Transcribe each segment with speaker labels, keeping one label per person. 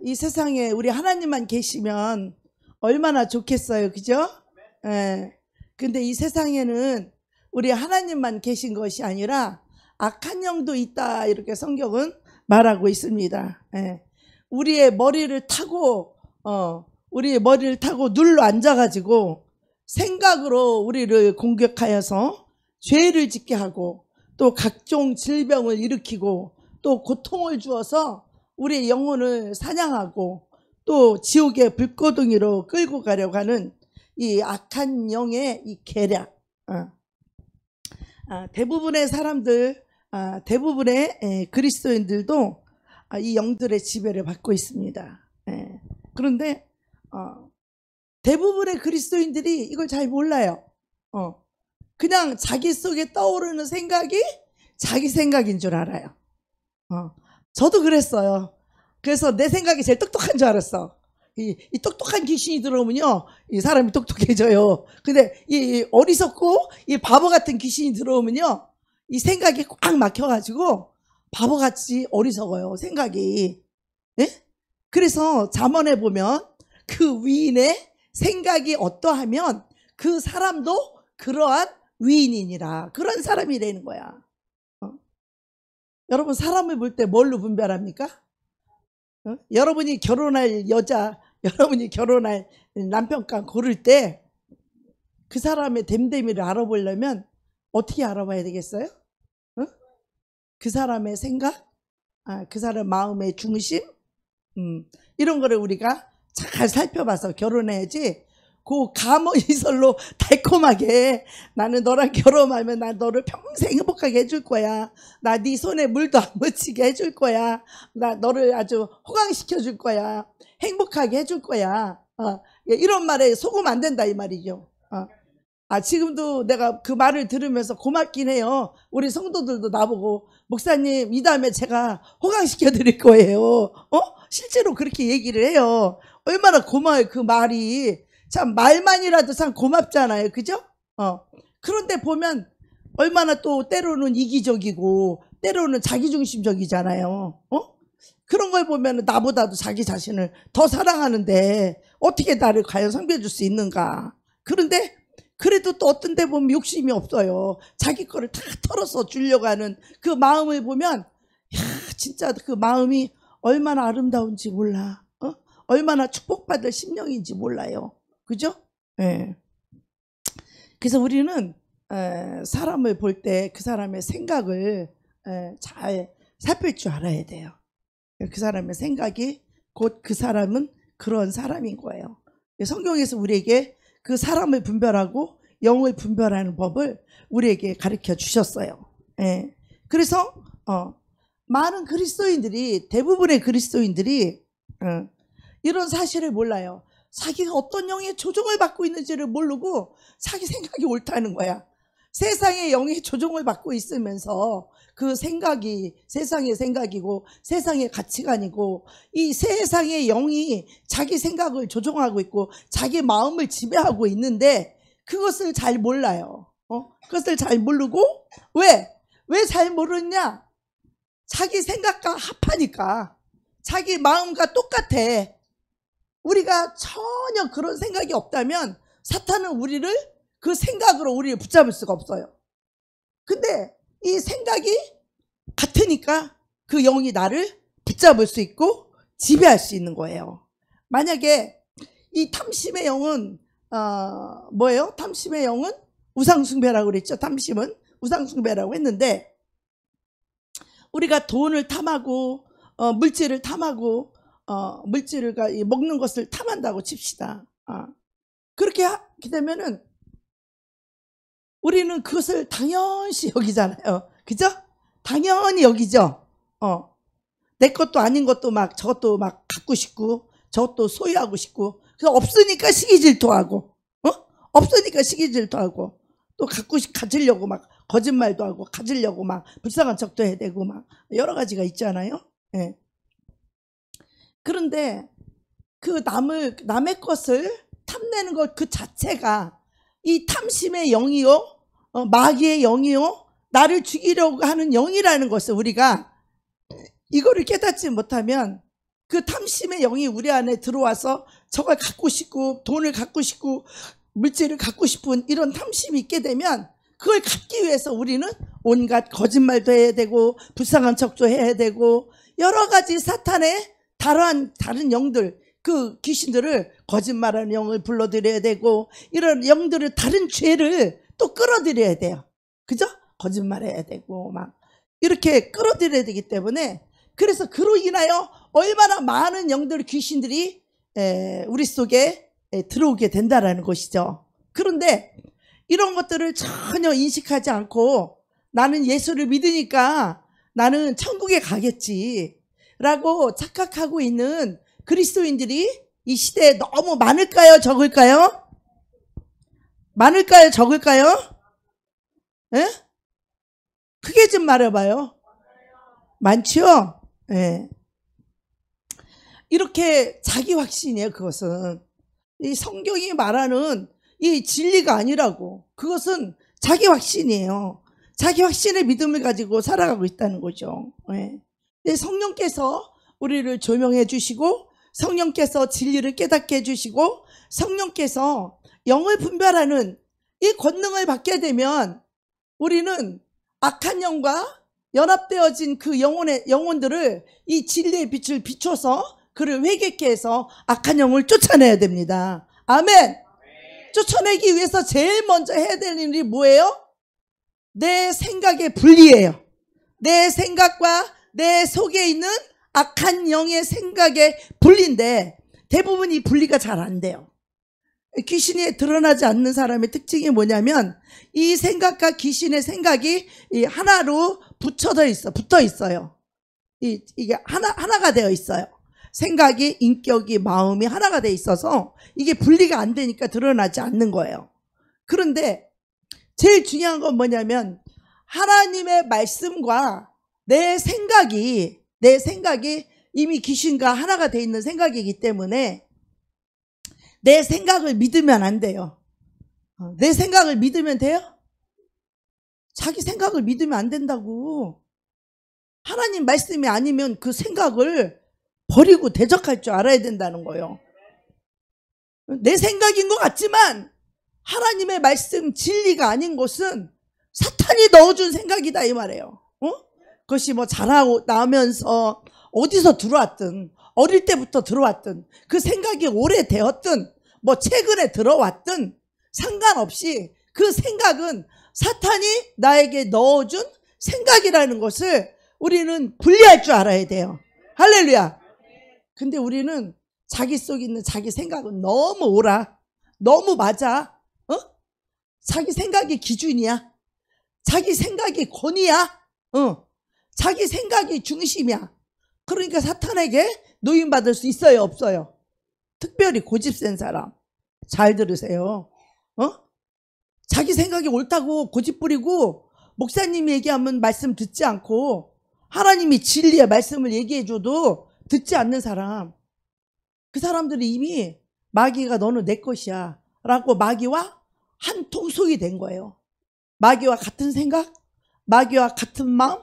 Speaker 1: 이 세상에 우리 하나님만 계시면 얼마나 좋겠어요. 그죠? 예. 근데 이 세상에는 우리 하나님만 계신 것이 아니라 악한 영도 있다. 이렇게 성경은 말하고 있습니다. 예. 우리의 머리를 타고 눌러 앉아가지고 생각으로 우리를 공격하여서 죄를 짓게 하고 또 각종 질병을 일으키고 또 고통을 주어서 우리의 영혼을 사냥하고 또 지옥의 불꽃덩이로 끌고 가려고 하는 이 악한 영의 이 계략. 대부분의 사람들, 대부분의 그리스도인들도 이 영들의 지배를 받고 있습니다. 그런데 대부분의 그리스도인들이 이걸 잘 몰라요. 그냥 자기 속에 떠오르는 생각이 자기 생각인 줄 알아요. 저도 그랬어요. 그래서 내 생각이 제일 똑똑한 줄 알았어. 이 똑똑한 귀신이 들어오면요, 이 사람이 똑똑해져요. 근데 이 어리석고 이 바보 같은 귀신이 들어오면요, 이 생각이 꽉 막혀가지고 바보같이 어리석어요, 생각이. 예? 그래서 잠언에 보면 그 위인의 생각이 어떠하면 그 사람도 그러한 위인이니라. 그런 사람이라는 거야. 여러분, 사람을 볼 때 뭘로 분별합니까? 여러분이 결혼할 여자, 여러분이 결혼할 남편과 고를 때 그 사람의 됨됨이를 알아보려면 어떻게 알아봐야 되겠어요? 그 사람의 생각, 그 사람 마음의 중심, 이런 거를 우리가 잘 살펴봐서 결혼해야지. 그 감언이설로 달콤하게 나는 너랑 결혼하면 나 너를 평생 행복하게 해줄 거야. 나 네 손에 물도 안 묻히게 해줄 거야. 나 너를 아주 호강시켜 줄 거야. 행복하게 해줄 거야. 이런 말에 속으면 안 된다 이 말이죠. 지금도 내가 그 말을 들으면서 고맙긴 해요. 우리 성도들도 나보고 목사님 이 다음에 제가 호강시켜 드릴 거예요. 실제로 그렇게 얘기를 해요. 얼마나 고마워요. 그 말이 참 말만이라도 참 고맙잖아요. 그죠? 그런데 보면 얼마나 또 때로는 이기적이고 때로는 자기중심적이잖아요. 그런 걸 보면 나보다도 자기 자신을 더 사랑하는데 어떻게 나를 과연 섬겨줄 수 있는가. 그런데 그래도 또 어떤 데 보면 욕심이 없어요. 자기 거를 다 털어서 주려고 하는 그 마음을 보면 야, 진짜 그 마음이 얼마나 아름다운지 몰라. 얼마나 축복받을 심령인지 몰라요. 그죠? 예. 그래서 우리는 사람을 볼 때 그 사람의 생각을 잘 살필 줄 알아야 돼요. 그 사람의 생각이 곧 그 사람은 그런 사람인 거예요. 성경에서 우리에게 그 사람을 분별하고 영을 분별하는 법을 우리에게 가르쳐 주셨어요. 예. 그래서 많은 그리스도인들이, 대부분의 그리스도인들이 이런 사실을 몰라요. 자기가 어떤 영의 조종을 받고 있는지를 모르고 자기 생각이 옳다는 거야. 세상의 영의 조종을 받고 있으면서 그 생각이 세상의 생각이고 세상의 가치관이고 이 세상의 영이 자기 생각을 조종하고 있고 자기 마음을 지배하고 있는데 그것을 잘 몰라요. 그것을 잘 모르고 왜 잘 모르냐? 자기 생각과 합하니까. 자기 마음과 똑같아. 우리가 전혀 그런 생각이 없다면 사탄은 우리를 그 생각으로 우리를 붙잡을 수가 없어요. 근데 이 생각이 같으니까 그 영이 나를 붙잡을 수 있고 지배할 수 있는 거예요. 만약에 이 탐심의 영은 뭐예요? 탐심의 영은 우상숭배라고 그랬죠. 탐심은 우상숭배라고 했는데 우리가 돈을 탐하고 물질을 탐하고 물질을 먹는 것을 탐한다고 칩시다. 그렇게 하게 되면은 우리는 그것을 당연시 여기잖아요. 그죠? 당연히 여기죠. 내 것도 아닌 것도 막 저것도 막 갖고 싶고 저것도 소유하고 싶고 그래서 없으니까 시기질투하고 없으니까 시기질투하고 또 가지려고 막 거짓말도 하고 가지려고 막 불쌍한 척도 해야 되고 막 여러 가지가 있잖아요. 예. 그런데 그 남의 것을 탐내는 것 그 자체가 이 탐심의 영이요, 마귀의 영이요, 나를 죽이려고 하는 영이라는 것을 우리가 이거를 깨닫지 못하면 그 탐심의 영이 우리 안에 들어와서 저걸 갖고 싶고 돈을 갖고 싶고 물질을 갖고 싶은 이런 탐심이 있게 되면 그걸 갖기 위해서 우리는 온갖 거짓말도 해야 되고 불쌍한 척도 해야 되고 여러 가지 사탄의 다른 영들, 그 귀신들을 거짓말하는 영을 불러들여야 되고 이런 영들을 다른 죄를 또 끌어들여야 돼요. 그죠? 거짓말해야 되고 막 이렇게 끌어들여야 되기 때문에 그래서 그로 인하여 얼마나 많은 영들 귀신들이 우리 속에 들어오게 된다라는 것이죠. 그런데 이런 것들을 전혀 인식하지 않고 나는 예수를 믿으니까 나는 천국에 가겠지 라고 착각하고 있는 그리스도인들이 이 시대에 너무 많을까요? 적을까요? 많을까요? 적을까요? 예? 크게 좀 말해봐요. 많죠? 예. 이렇게 자기 확신이에요. 그것은 이 성경이 말하는 이 진리가 아니라고. 그것은 자기 확신이에요. 자기 확신의 믿음을 가지고 살아가고 있다는 거죠. 예. 성령께서 우리를 조명해 주시고 성령께서 진리를 깨닫게 해주시고 성령께서 영을 분별하는 이 권능을 받게 되면 우리는 악한 영과 연합되어진 그 영혼들을 이 진리의 빛을 비춰서 그를 회개케 해서 악한 영을 쫓아내야 됩니다. 아멘. 쫓아내기 위해서 제일 먼저 해야 될 일이 뭐예요? 내 생각의 분리예요. 내 생각과 내 속에 있는 악한 영의 생각의 분리인데 대부분 이 분리가 잘 안 돼요. 귀신이 드러나지 않는 사람의 특징이 뭐냐면 이 생각과 귀신의 생각이 하나로 붙어 있어요. 이게 하나가 되어 있어요. 생각이, 인격이, 마음이 하나가 되어 있어서 이게 분리가 안 되니까 드러나지 않는 거예요. 그런데 제일 중요한 건 뭐냐면 하나님의 말씀과 내 생각이 이미 귀신과 하나가 되어 있는 생각이기 때문에 내 생각을 믿으면 안 돼요. 내 생각을 믿으면 돼요? 자기 생각을 믿으면 안 된다고. 하나님 말씀이 아니면 그 생각을 버리고 대적할 줄 알아야 된다는 거예요. 내 생각인 것 같지만 하나님의 말씀 진리가 아닌 것은 사탄이 넣어준 생각이다 이 말이에요. 그것이 뭐 자라고 나면서 어디서 들어왔든 어릴 때부터 들어왔든 그 생각이 오래되었든 뭐 최근에 들어왔든 상관없이 그 생각은 사탄이 나에게 넣어준 생각이라는 것을 우리는 분리할 줄 알아야 돼요. 할렐루야. 근데 우리는 자기 속에 있는 자기 생각은 너무 옳아. 너무 맞아. 자기 생각이 기준이야. 자기 생각이 권위야. 자기 생각이 중심이야. 그러니까 사탄에게 노임받을 수 있어요, 없어요? 특별히 고집센 사람. 잘 들으세요. 자기 생각이 옳다고 고집 부리고 목사님이 얘기하면 말씀 듣지 않고 하나님이 진리의 말씀을 얘기해줘도 듣지 않는 사람. 그 사람들이 이미 마귀가 너는 내 것이야 라고 마귀와 한 통속이 된 거예요. 마귀와 같은 생각, 마귀와 같은 마음,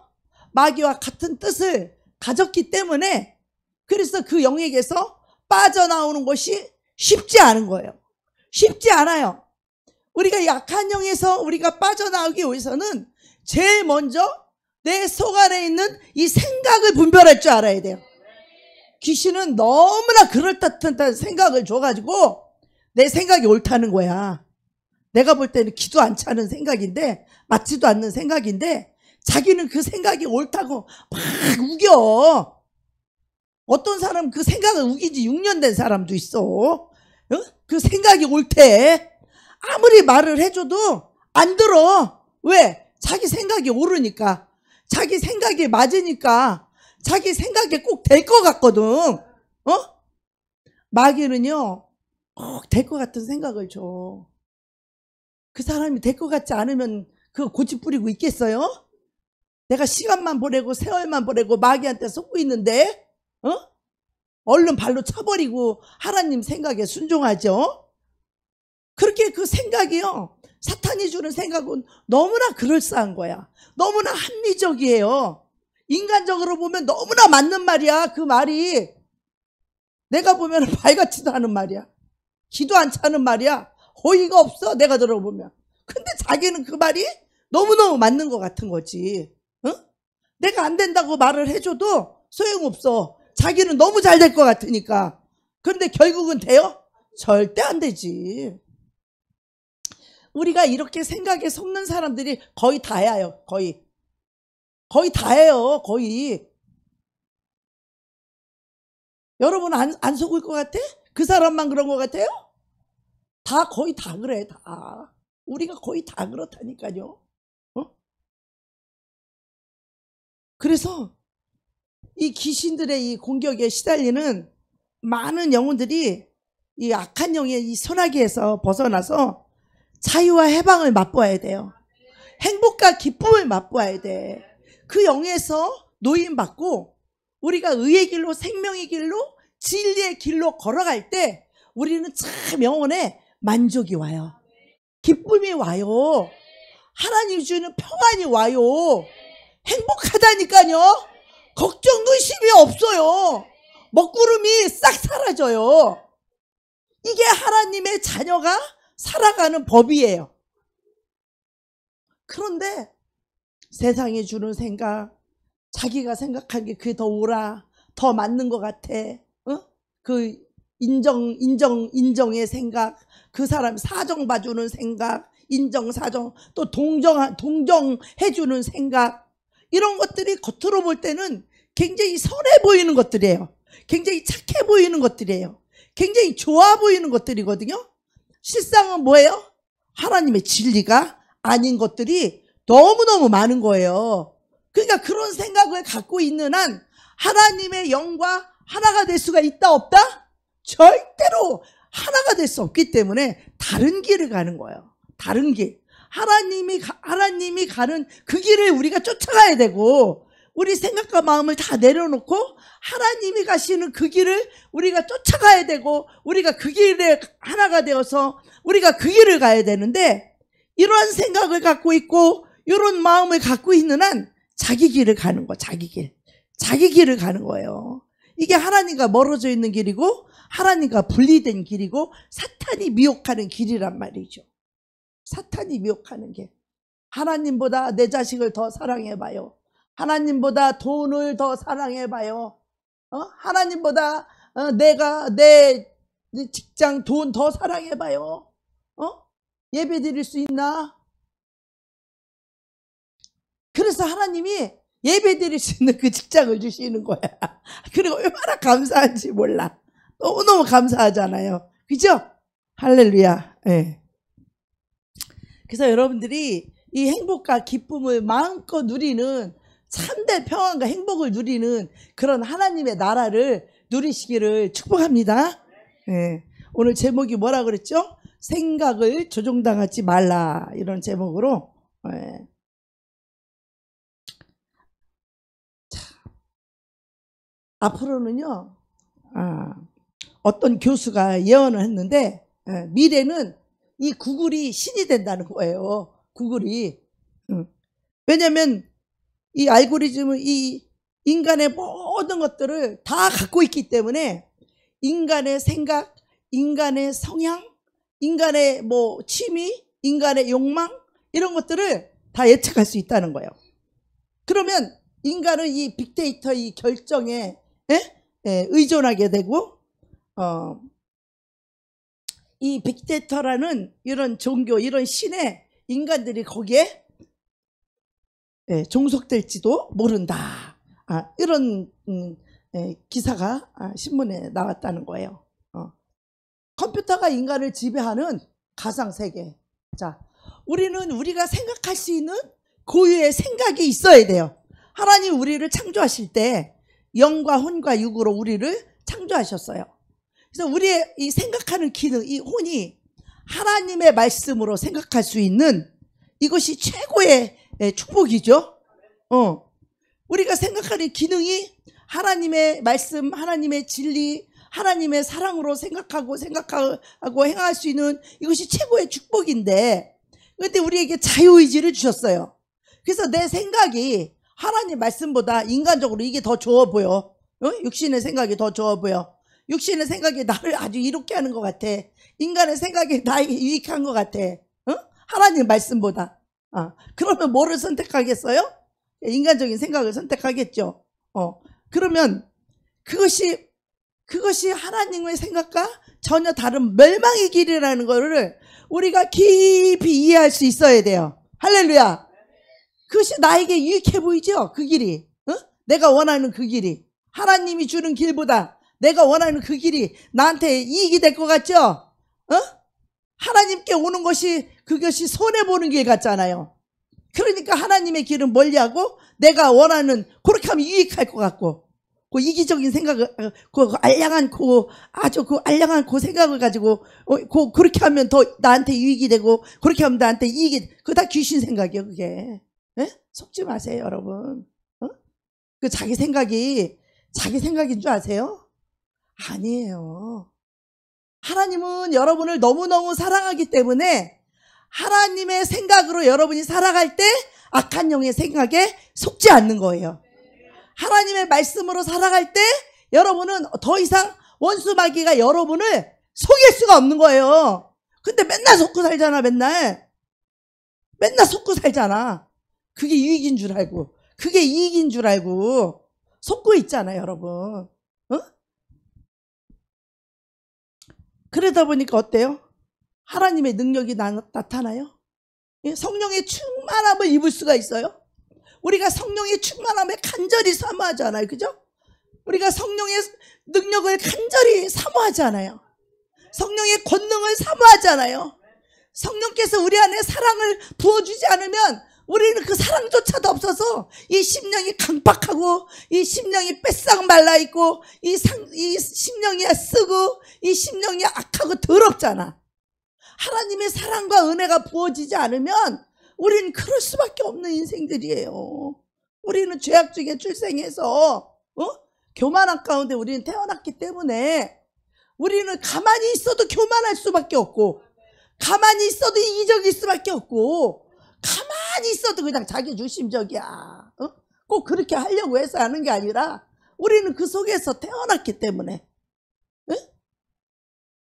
Speaker 1: 마귀와 같은 뜻을 가졌기 때문에 그래서 그 영에게서 빠져나오는 것이 쉽지 않은 거예요. 쉽지 않아요. 우리가 약한 영에서 우리가 빠져나오기 위해서는 제일 먼저 내 속 안에 있는 이 생각을 분별할 줄 알아야 돼요. 귀신은 너무나 그럴듯한 생각을 줘가지고 내 생각이 옳다는 거야. 내가 볼 때는 기도 안 차는 생각인데 맞지도 않는 생각인데 자기는 그 생각이 옳다고 막 우겨. 어떤 사람은 그 생각을 우긴 지 6년 된 사람도 있어. 그 생각이 옳대. 아무리 말을 해줘도 안 들어. 왜? 자기 생각이 옳으니까. 자기 생각이 맞으니까. 자기 생각이 꼭 될 것 같거든. 마귀는요 꼭 될 것 같은 생각을 줘. 그 사람이 될 것 같지 않으면 그거 고집 부리고 있겠어요? 내가 시간만 보내고 세월만 보내고 마귀한테 속고 있는데 얼른 발로 차버리고 하나님 생각에 순종하죠. 그렇게 그 생각이요 사탄이 주는 생각은 너무나 그럴싸한 거야. 너무나 합리적이에요. 인간적으로 보면 너무나 맞는 말이야. 그 말이 내가 보면 발같지도 않은 말이야. 기도 안 차는 말이야. 어이가 없어, 내가 들어보면. 근데 자기는 그 말이 너무너무 맞는 것 같은 거지. 응? 내가 안 된다고 말을 해줘도 소용없어. 자기는 너무 잘 될 것 같으니까. 그런데 결국은 돼요? 절대 안 되지. 우리가 이렇게 생각에 속는 사람들이 거의 다예요. 거의 다예요. 거의. 여러분 안 속을 것 같아? 그 사람만 그런 것 같아요? 거의 다 그래. 다. 우리가 거의 다 그렇다니까요. 그래서 이 귀신들의 이 공격에 시달리는 많은 영혼들이 이 악한 영의 이 소나기에서 벗어나서 자유와 해방을 맛보아야 돼요. 행복과 기쁨을 맛보아야 돼. 그 영에서 노임받고 우리가 의의 길로, 생명의 길로, 진리의 길로 걸어갈 때 우리는 참 영혼에 만족이 와요. 기쁨이 와요. 하나님 주는 평안이 와요. 행복하다니까요. 걱정, 의심이 없어요. 먹구름이 싹 사라져요. 이게 하나님의 자녀가 살아가는 법이에요. 그런데 세상이 주는 생각, 자기가 생각한 게 그게 더 옳아, 더 맞는 것 같아. 그 인정의 생각, 그 사람 사정 봐주는 생각, 인정, 사정, 또 동정해주는 생각, 이런 것들이 겉으로 볼 때는 굉장히 선해 보이는 것들이에요. 굉장히 착해 보이는 것들이에요. 굉장히 좋아 보이는 것들이거든요. 실상은 뭐예요? 하나님의 진리가 아닌 것들이 너무너무 많은 거예요. 그러니까 그런 생각을 갖고 있는 한 하나님의 영과 하나가 될 수가 있다 없다? 절대로 하나가 될 수 없기 때문에 다른 길을 가는 거예요. 다른 길. 하나님이 가는 그 길을 우리가 쫓아가야 되고, 우리 생각과 마음을 다 내려놓고 하나님이 가시는 그 길을 우리가 쫓아가야 되고, 우리가 그 길에 하나가 되어서 우리가 그 길을 가야 되는데, 이러한 생각을 갖고 있고 이런 마음을 갖고 있는 한 자기 길을 가는 거. 자기 길을 가는 거예요. 이게 하나님과 멀어져 있는 길이고 하나님과 분리된 길이고 사탄이 미혹하는 길이란 말이죠. 사탄이 미혹하는 길. 하나님보다 내 자식을 더 사랑해봐요. 하나님보다 돈을 더 사랑해봐요. 하나님보다 내가 내 직장, 돈 더 사랑해봐요. 예배 드릴 수 있나? 그래서 하나님이 예배 드릴 수 있는 그 직장을 주시는 거야. 그리고 얼마나 감사한지 몰라. 너무너무 감사하잖아요. 그죠? 할렐루야. 네. 그래서 여러분들이 이 행복과 기쁨을 마음껏 누리는, 참된 평안과 행복을 누리는 그런 하나님의 나라를 누리시기를 축복합니다. 네. 오늘 제목이 뭐라 그랬죠? 생각을 조종당하지 말라, 이런 제목으로. 네. 자, 앞으로는요, 어떤 교수가 예언을 했는데, 미래는 이 구글이 신이 된다는 거예요. 구글이. 왜냐면 이 알고리즘은 이 인간의 모든 것들을 다 갖고 있기 때문에 인간의 생각, 인간의 성향, 인간의 취미, 인간의 욕망, 이런 것들을 다 예측할 수 있다는 거예요. 그러면 인간은 이 빅데이터 이 결정에 의존하게 되고, 이 빅데이터라는 이런 종교, 이런 신에 인간들이 거기에 종속될지도 모른다. 이런 기사가 신문에 나왔다는 거예요. 컴퓨터가 인간을 지배하는 가상세계. 자, 우리는 우리가 생각할 수 있는 고유의 생각이 있어야 돼요. 하나님 우리를 창조하실 때 영과 혼과 육으로 우리를 창조하셨어요. 그래서 우리의 이 생각하는 기능, 이 혼이 하나님의 말씀으로 생각할 수 있는, 이것이 최고의 축복이죠. 우리가 생각하는 기능이 하나님의 말씀, 하나님의 진리, 하나님의 사랑으로 생각하고 행할 수 있는, 이것이 최고의 축복인데, 그런데 우리에게 자유의지를 주셨어요. 그래서 내 생각이 하나님 말씀보다 인간적으로 이게 더 좋아 보여. 육신의 생각이 더 좋아 보여. 육신의 생각이 나를 아주 이롭게 하는 것 같아. 인간의 생각이 나에게 유익한 것 같아. 하나님 말씀보다. 그러면 뭐를 선택하겠어요? 인간적인 생각을 선택하겠죠. 그러면 그것이 하나님의 생각과 전혀 다른 멸망의 길이라는 것을 우리가 깊이 이해할 수 있어야 돼요. 할렐루야. 그것이 나에게 유익해 보이죠? 그 길이. 내가 원하는 그 길이. 하나님이 주는 길보다 내가 원하는 그 길이 나한테 이익이 될 것 같죠? 하나님께 오는 그것이 손해보는 길 같잖아요. 그러니까 하나님의 길은 멀리하고 내가 원하는 그렇게 하면 유익할 것 같고 그 이기적인 생각을 아주 알량한 생각을 가지고 그렇게 하면 더 나한테 유익이 되고 그렇게 하면 나한테 이익이 그거 다 귀신 생각이에요. 그게. 속지 마세요 여러분. 그 자기 생각인 줄 아세요? 아니에요. 하나님은 여러분을 너무너무 사랑하기 때문에 하나님의 생각으로 여러분이 살아갈 때 악한 영의 생각에 속지 않는 거예요. 하나님의 말씀으로 살아갈 때 여러분은 더 이상 원수 마귀가 여러분을 속일 수가 없는 거예요. 근데 맨날 속고 살잖아. 맨날 속고 살잖아. 그게 유익인 줄 알고 그게 이익인 줄 알고 속고 있잖아 여러분. 그러다 보니까 어때요? 하나님의 능력이 나타나요? 성령의 충만함을 입을 수가 있어요? 우리가 성령의 충만함에 간절히 사모하잖아요. 그죠? 우리가 성령의 능력을 간절히 사모하잖아요. 성령의 권능을 사모하잖아요. 성령께서 우리 안에 사랑을 부어주지 않으면 우리는 그 사랑조차도 없어서 이 심령이 강팍하고 이 심령이 뺏싹 말라있고 이 심령이 쓰고 이 심령이 악하고 더럽잖아. 하나님의 사랑과 은혜가 부어지지 않으면 우리는 그럴 수밖에 없는 인생들이에요. 우리는 죄악 중에 출생해서 교만한 가운데 우리는 태어났기 때문에 우리는 가만히 있어도 교만할 수밖에 없고 가만히 있어도 이기적일 수밖에 없고 가만히 있어도 그냥 자기중심적이야. 꼭 그렇게 하려고 해서 하는 게 아니라 우리는 그 속에서 태어났기 때문에.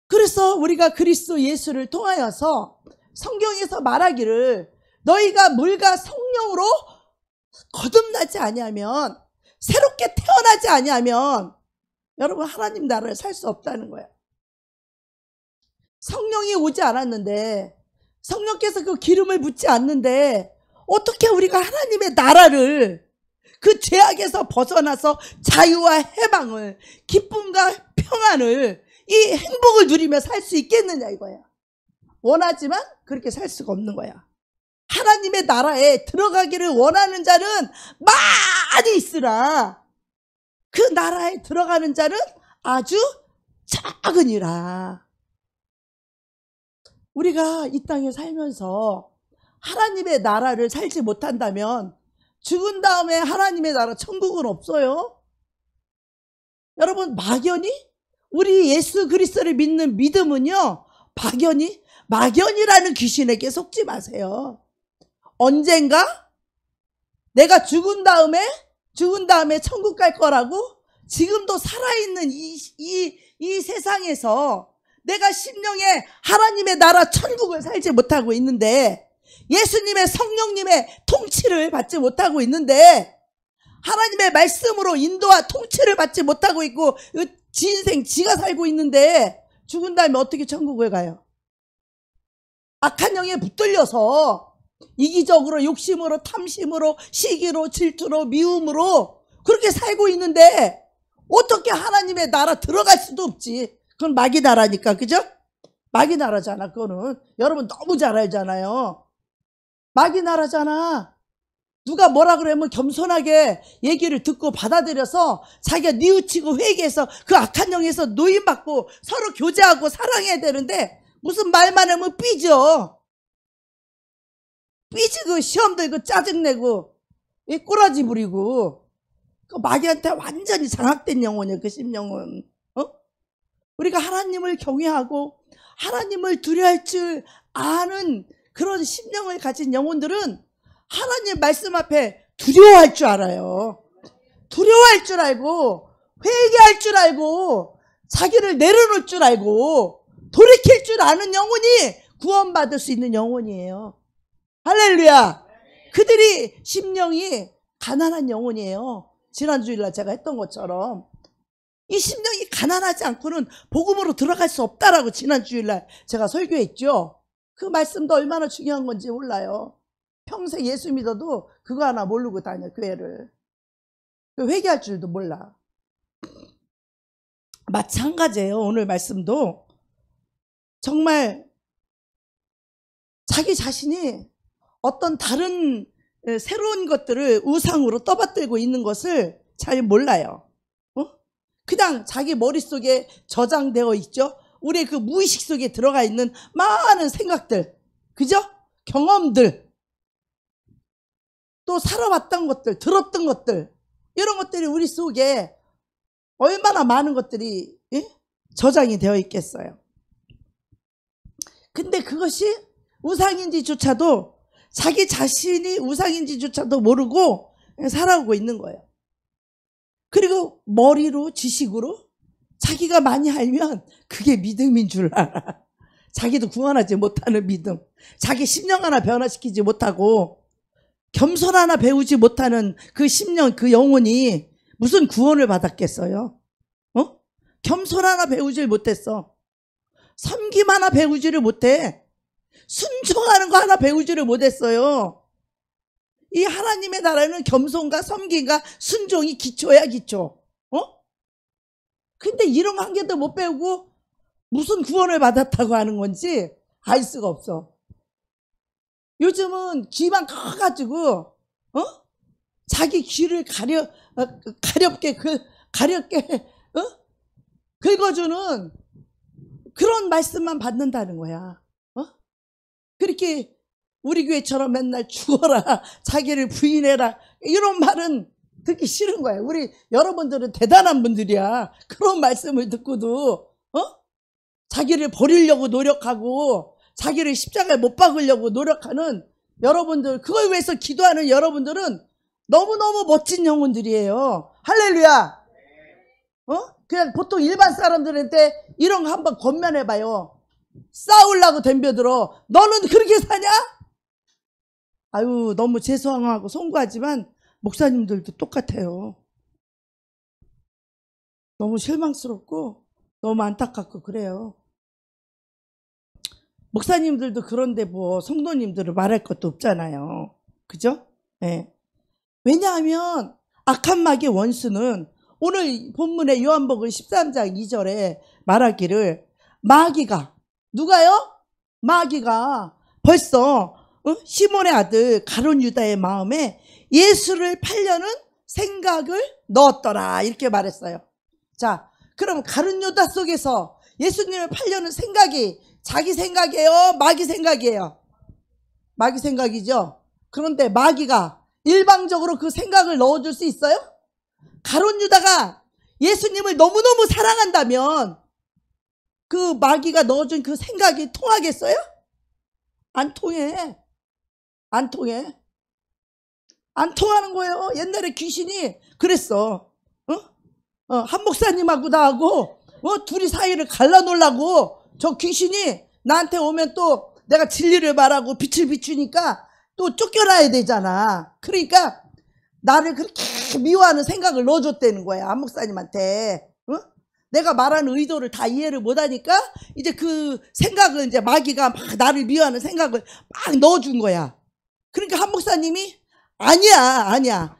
Speaker 1: 그래서 우리가 그리스도 예수를 통하여서 성경에서 말하기를 너희가 물과 성령으로 거듭나지 아니하면 새롭게 태어나지 아니하면 여러분 하나님 나라를 살 수 없다는 거야. 성령이 오지 않았는데 성령께서 그 기름을 붓지 않는데 어떻게 우리가 하나님의 나라를 그 죄악에서 벗어나서 자유와 해방을 기쁨과 평안을 이 행복을 누리며 살 수 있겠느냐 이거야. 원하지만 그렇게 살 수가 없는 거야. 하나님의 나라에 들어가기를 원하는 자는 많이 있으나 그 나라에 들어가는 자는 아주 작으니라. 우리가 이 땅에 살면서 하나님의 나라를 살지 못한다면 죽은 다음에 하나님의 나라 천국은 없어요. 여러분 막연히 우리 예수 그리스도를 믿는 믿음은요 막연이라는 귀신에게 속지 마세요. 언젠가 내가 죽은 다음에 천국 갈 거라고 지금도 살아있는 이 세상에서 내가 심령에 하나님의 나라 천국을 살지 못하고 있는데 예수님의 성령님의 통치를 받지 못하고 있는데 하나님의 말씀으로 인도와 통치를 받지 못하고 있고 지 인생 지가 살고 있는데 죽은 다음에 어떻게 천국을 가요? 악한 영에 붙들려서 이기적으로 욕심으로 탐심으로 시기로 질투로 미움으로 그렇게 살고 있는데 어떻게 하나님의 나라 들어갈 수도 없지. 그건 마귀 나라니까. 그죠? 마귀 나라잖아. 그거는 여러분 너무 잘 알잖아요. 마귀 나라잖아. 누가 뭐라 그러면 겸손하게 얘기를 듣고 받아들여서 자기가 뉘우치고 회개해서 그 악한 영에서 노임받고 서로 교제하고 사랑해야 되는데 무슨 말만 하면 삐져. 삐지고 시험 들고 짜증내고 꼬라지 부리고 그 마귀한테 완전히 장악된 영혼이야. 그 심령은. 우리가 하나님을 경외하고 하나님을 두려워할 줄 아는 그런 심령을 가진 영혼들은 하나님 말씀 앞에 두려워할 줄 알아요. 두려워할 줄 알고 회개할 줄 알고 자기를 내려놓을 줄 알고 돌이킬 줄 아는 영혼이 구원받을 수 있는 영혼이에요. 할렐루야. 그들이 심령이 가난한 영혼이에요. 지난 주일날 제가 했던 것처럼 이 심령이 가난하지 않고는 복음으로 들어갈 수 없다라고 지난 주일날 제가 설교했죠. 그 말씀도 얼마나 중요한 건지 몰라요. 평생 예수 믿어도 그거 하나 모르고 다녀, 교회를. 회개할 줄도 몰라. 마찬가지예요. 오늘 말씀도 정말 자기 자신이 어떤 다른 새로운 것들을 우상으로 떠받들고 있는 것을 잘 몰라요. 그냥 자기 머릿속에 저장되어 있죠. 우리의 그 무의식 속에 들어가 있는 많은 생각들, 그죠? 경험들, 또 살아왔던 것들, 들었던 것들, 이런 것들이 우리 속에 얼마나 많은 것들이 저장이 되어 있겠어요. 근데 그것이 우상인지조차도 자기 자신이 우상인지조차도 모르고 살아오고 있는 거예요. 그리고 머리로 지식으로 자기가 많이 알면 그게 믿음인 줄 알아. 자기도 구원하지 못하는 믿음, 자기 심령 하나 변화시키지 못하고 겸손 하나 배우지 못하는 그 심령, 그 영혼이 무슨 구원을 받았겠어요? 겸손 하나 배우질 못했어. 섬김 하나 배우지를 못해. 순종하는 거 하나 배우지를 못했어요. 이 하나님의 나라는 겸손과 섬김과 순종이 기초야, 기초. 근데 이런 거 한 개도 못 배우고 무슨 구원을 받았다고 하는 건지 알 수가 없어. 요즘은 귀만 커가지고 자기 귀를 가렵게 긁어주는 그런 말씀만 받는다는 거야. 그렇게 우리 교회처럼 맨날 죽어라, 자기를 부인해라, 이런 말은 듣기 싫은 거야. 우리 여러분들은 대단한 분들이야. 그런 말씀을 듣고도 자기를 버리려고 노력하고 자기를 십자가에 못 박으려고 노력하는 여러분들, 그걸 위해서 기도하는 여러분들은 너무너무 멋진 영혼들이에요. 할렐루야. 그냥 보통 일반 사람들한테 이런 거 한번 권면해봐요. 싸우려고 덤벼들어. 너는 그렇게 사냐? 아유, 너무 죄송하고 송구하지만 목사님들도 똑같아요. 너무 실망스럽고 너무 안타깝고 그래요. 목사님들도 그런데 뭐 성도님들을 말할 것도 없잖아요. 그죠? 네. 왜냐하면 악한 마귀의 원수는 오늘 본문의 요한복음 13장 2절에 말하기를 마귀가, 누가요? 마귀가 벌써 시몬의 아들 가룟 유다의 마음에 예수를 팔려는 생각을 넣었더라, 이렇게 말했어요. 자, 그럼 가룟 유다 속에서 예수님을 팔려는 생각이 자기 생각이에요? 마귀 생각이에요? 마귀 생각이죠. 그런데 마귀가 일방적으로 그 생각을 넣어줄 수 있어요? 가룟 유다가 예수님을 너무너무 사랑한다면 그 마귀가 넣어준 그 생각이 통하겠어요? 안 통해. 안 통해. 안 통하는 거예요. 옛날에 귀신이 그랬어. 한 목사님하고 나하고 둘이 사이를 갈라놓으려고 저 귀신이 나한테 오면 또 내가 진리를 말하고 빛을 비추니까 또 쫓겨나야 되잖아. 그러니까 나를 그렇게 미워하는 생각을 넣어줬다는 거야, 한 목사님한테. 내가 말하는 의도를 다 이해를 못하니까 이제 그 생각을 이제 마귀가 막 나를 미워하는 생각을 막 넣어준 거야. 그러니까 한 목사님이 아니야.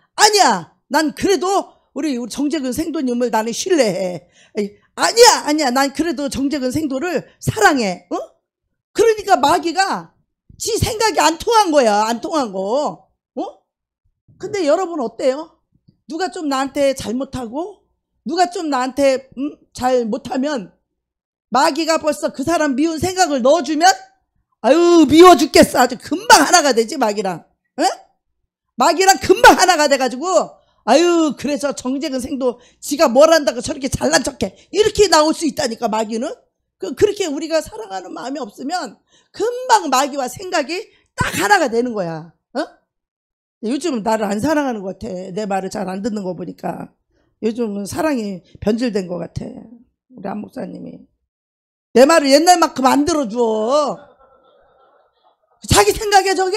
Speaker 1: 난 그래도 우리 정재근 생도님을 나는 신뢰해. 아니야. 난 그래도 정재근 생도를 사랑해. 그러니까 마귀가 지 생각이 안 통한 거야. 안 통한 거. 근데 여러분 어때요? 누가 좀 나한테 잘못하고 누가 좀 나한테 잘 못하면 마귀가 벌써 그 사람 미운 생각을 넣어주면 아유, 미워 죽겠어. 아주 금방 하나가 되지, 마귀랑. 에? 마귀랑 금방 하나가 돼가지고 아유, 그래서 정재근 생도 지가 뭘 한다고 저렇게 잘난 척해, 이렇게 나올 수 있다니까. 마귀는 그렇게 우리가 사랑하는 마음이 없으면 금방 마귀와 생각이 딱 하나가 되는 거야. 요즘은 나를 안 사랑하는 것 같아. 내 말을 잘 안 듣는 거 보니까 요즘은 사랑이 변질된 것 같아. 우리 안 목사님이. 내 말을 옛날만큼 안 들어줘. 자기 생각이야 저게?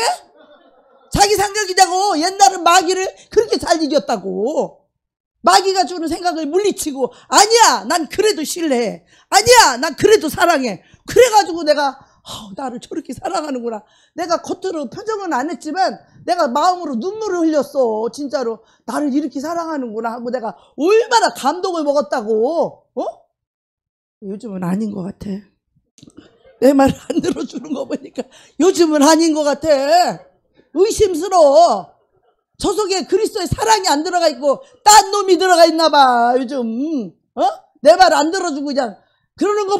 Speaker 1: 자기 생각이냐고. 옛날은 마귀를 그렇게 잘 이겼다고. 마귀가 주는 생각을 물리치고 아니야 난 그래도 신뢰해. 아니야 난 그래도 사랑해. 그래가지고 내가 나를 저렇게 사랑하는구나. 내가 겉으로 표정은 안 했지만 내가 마음으로 눈물을 흘렸어. 진짜로 나를 이렇게 사랑하는구나 하고 내가 얼마나 감동을 먹었다고. 요즘은 아닌 것 같아. 내 말을 안 들어주는 거 보니까 요즘은 아닌 것 같아. 의심스러워. 저 속에 그리스도의 사랑이 안 들어가 있고 딴 놈이 들어가 있나 봐 요즘. 내 말 안 들어주고 그냥 그러는 거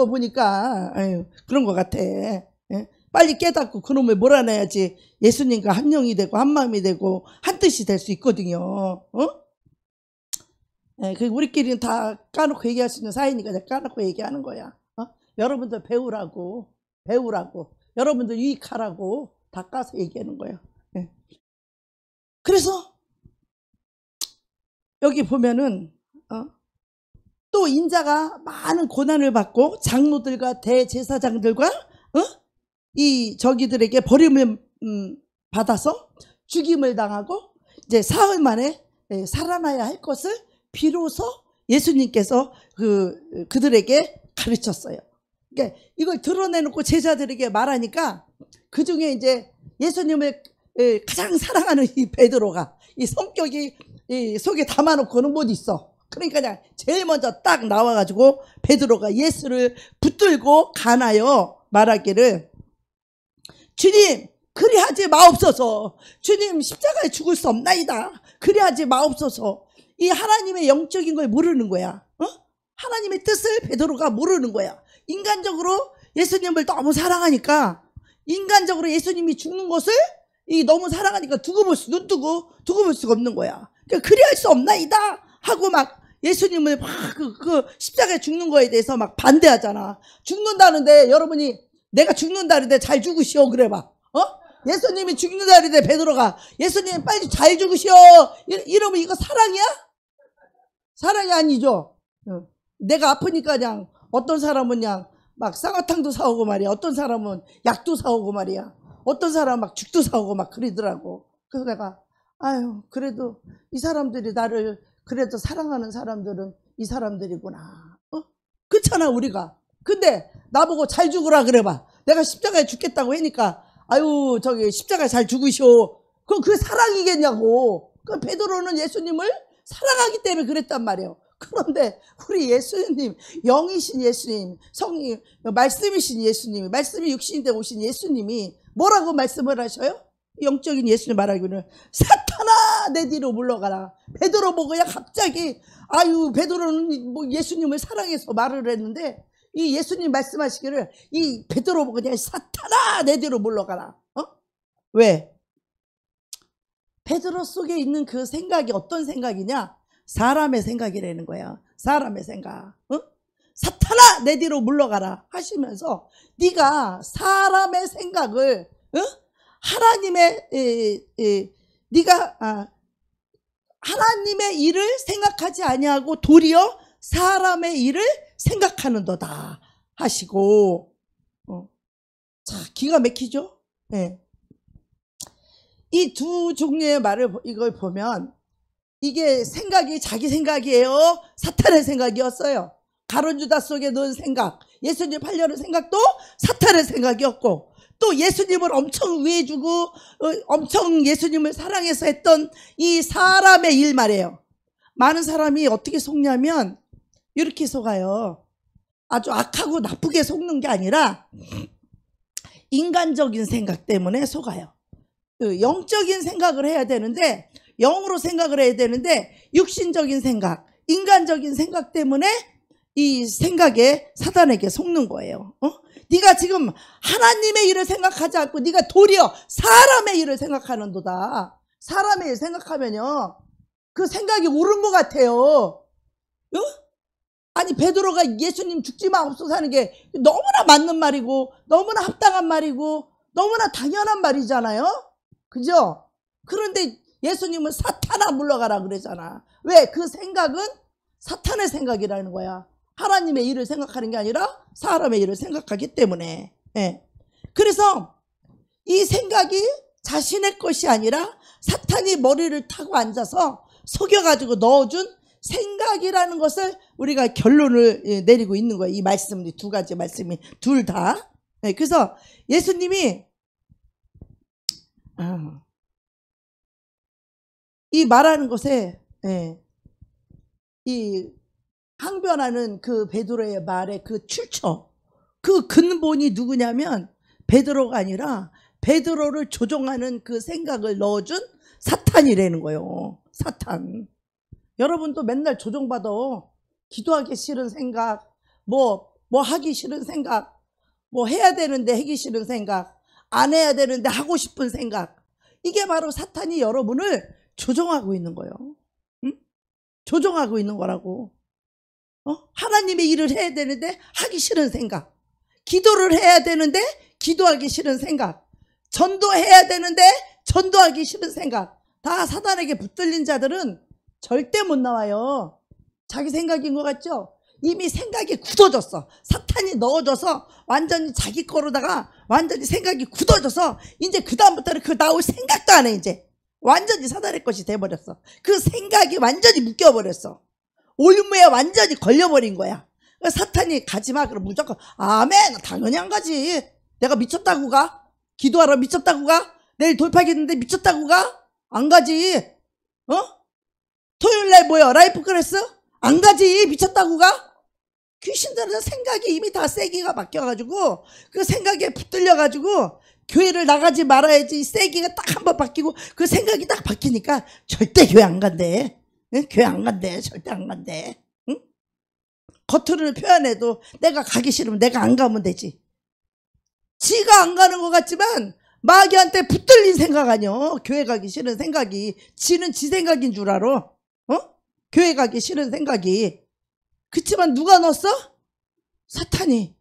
Speaker 1: 보니까 아유, 그런 것 같아. 예? 빨리 깨닫고 그놈을 몰아내야지 예수님과 한 영이 되고 한 마음이 되고 한 뜻이 될 수 있거든요. 예, 우리끼리는 다 까놓고 얘기할 수 있는 사이니까 내가 까놓고 얘기하는 거야. 여러분들 배우라고 여러분들 유익하라고 다 까서 얘기하는 거예요. 예. 그래서 여기 보면은 또 인자가 많은 고난을 받고 장로들과 대제사장들과 이 저기들에게 버림을 받아서 죽임을 당하고 이제 사흘 만에 살아나야 할 것을 비로소 예수님께서 그들에게 가르쳤어요. 그러니까 이걸 드러내놓고 제자들에게 말하니까 그 중에 이제 예수님을 가장 사랑하는 이 베드로가 이 성격이 이 속에 담아놓고는 못 있어. 그러니까 그냥 제일 먼저 딱 나와가지고 베드로가 예수를 붙들고 가나요 말하기를 주님 그리하지 마옵소서. 주님 십자가에 죽을 수 없나이다. 그리하지 마옵소서. 이 하나님의 영적인 걸 모르는 거야. 하나님의 뜻을 베드로가 모르는 거야. 인간적으로 예수님을 너무 사랑하니까 인간적으로 예수님이 죽는 것을 너무 사랑하니까 눈 뜨고 두고 볼 수가 없는 거야. 그러니까 그리할 수 없나이다 하고 막 예수님을 막 그 십자가에 죽는 거에 대해서 막 반대하잖아. 죽는다는데 여러분이 내가 죽는다는데 잘 죽으시오 그래봐. 예수님이 죽는다는데 베드로가 예수님 빨리 잘 죽으시오 이러면 이거 사랑이야? 사랑이 아니죠. 내가 아프니까 그냥 어떤 사람은 그냥 막 쌍화탕도 사오고 말이야. 어떤 사람은 약도 사오고 말이야. 어떤 사람은 막 죽도 사오고 막 그러더라고. 그래서 내가 아유 그래도 이 사람들이 나를 그래도 사랑하는 사람들은 이 사람들이구나. 그렇잖아 우리가. 근데 나보고 잘 죽으라 그래봐. 내가 십자가에 죽겠다고 하니까 아유 저기 십자가에 잘 죽으시오. 그럼 그게 사랑이겠냐고. 그 베드로는 예수님을 사랑하기 때문에 그랬단 말이에요. 그런데 우리 예수님 영이신 예수님 성이 말씀이신 예수님이 말씀이 육신이 되어 오신 예수님이 뭐라고 말씀을 하셔요? 영적인 예수님 말하기는 사탄아 내 뒤로 물러가라. 베드로 보고 그냥 갑자기 아유 베드로는 뭐 예수님을 사랑해서 말을 했는데 이 예수님 말씀하시기를 이 베드로 보고 그냥 사탄아 내 뒤로 물러가라. 왜? 베드로 속에 있는 그 생각이 어떤 생각이냐? 사람의 생각이라는 거야. 사람의 생각. 사탄아 내 뒤로 물러가라 하시면서 네가 사람의 생각을 하나님의 네가 하나님의 일을 생각하지 아니하고 도리어 사람의 일을 생각하는도다 하시고 자 기가 막히죠. 네. 이 두 종류의 말을 이걸 보면 이게 생각이 자기 생각이에요? 사탄의 생각이었어요. 가룟 유다 속에 넣은 생각, 예수님 팔려는 생각도 사탄의 생각이었고 또 예수님을 엄청 위해주고 엄청 예수님을 사랑해서 했던 이 사람의 일 말이에요. 많은 사람이 어떻게 속냐면 이렇게 속아요. 아주 악하고 나쁘게 속는 게 아니라 인간적인 생각 때문에 속아요. 영적인 생각을 해야 되는데 영으로 생각을 해야 되는데 육신적인 생각, 인간적인 생각 때문에 이 생각에 사단에게 속는 거예요. 네가 지금 하나님의 일을 생각하지 않고 네가 도리어 사람의 일을 생각하는도다. 사람의 일 생각하면요 그 생각이 옳은 것 같아요. 아니 베드로가 예수님 죽지 마옵소서 하는 게 너무나 맞는 말이고 너무나 합당한 말이고 너무나 당연한 말이잖아요. 그죠? 그런데 예수님은 사탄아 물러가라 그러잖아. 왜? 그 생각은 사탄의 생각이라는 거야. 하나님의 일을 생각하는 게 아니라 사람의 일을 생각하기 때문에. 예. 그래서 이 생각이 자신의 것이 아니라 사탄이 머리를 타고 앉아서 속여가지고 넣어준 생각이라는 것을 우리가 결론을 내리고 있는 거예요. 이 말씀, 두 가지 말씀이 둘 다. 예. 그래서 예수님이 이 말하는 것에 이 항변하는 그 베드로의 말의 그 출처, 그 근본이 누구냐면 베드로가 아니라 베드로를 조종하는 그 생각을 넣어준 사탄이라는 거예요. 사탄. 여러분도 맨날 조종받아. 기도하기 싫은 생각, 뭐 하기 싫은 생각, 뭐 해야 되는데 하기 싫은 생각, 안 해야 되는데 하고 싶은 생각. 이게 바로 사탄이 여러분을 조종하고 있는 거예요. 응? 조종하고 있는 거라고. 하나님의 일을 해야 되는데 하기 싫은 생각, 기도를 해야 되는데 기도하기 싫은 생각, 전도해야 되는데 전도하기 싫은 생각. 다 사단에게 붙들린 자들은 절대 못 나와요. 자기 생각인 것 같죠? 이미 생각이 굳어졌어. 사탄이 넣어줘서 완전히 자기 거로다가 완전히 생각이 굳어져서 이제 그 다음부터는 그 나올 생각도 안 해. 이제 완전히 사단의 것이 돼버렸어. 그 생각이 완전히 묶여버렸어. 올무에 완전히 걸려버린 거야. 사탄이 가지마 그럼 무조건 아멘. 당연히 안 가지. 내가 미쳤다고 가? 기도하러 미쳤다고 가? 내일 돌파하겠는데 미쳤다고 가? 안 가지. 토요일날 뭐야? 라이프 클래스? 안 가지. 미쳤다고 가? 귀신들은 생각이 이미 다 세기가 바뀌어가지고 그 생각에 붙들려가지고 교회를 나가지 말아야지. 세기가 딱 한 번 바뀌고 그 생각이 딱 바뀌니까 절대 교회 안 간대. 응? 교회 안 간대. 절대 안 간대. 응? 겉으로는 표현해도 내가 가기 싫으면 내가 안 가면 되지. 지가 안 가는 것 같지만 마귀한테 붙들린 생각 아니여. 교회 가기 싫은 생각이. 지는 지 생각인 줄 알아. 교회 가기 싫은 생각이. 그치만 누가 넣었어? 사탄이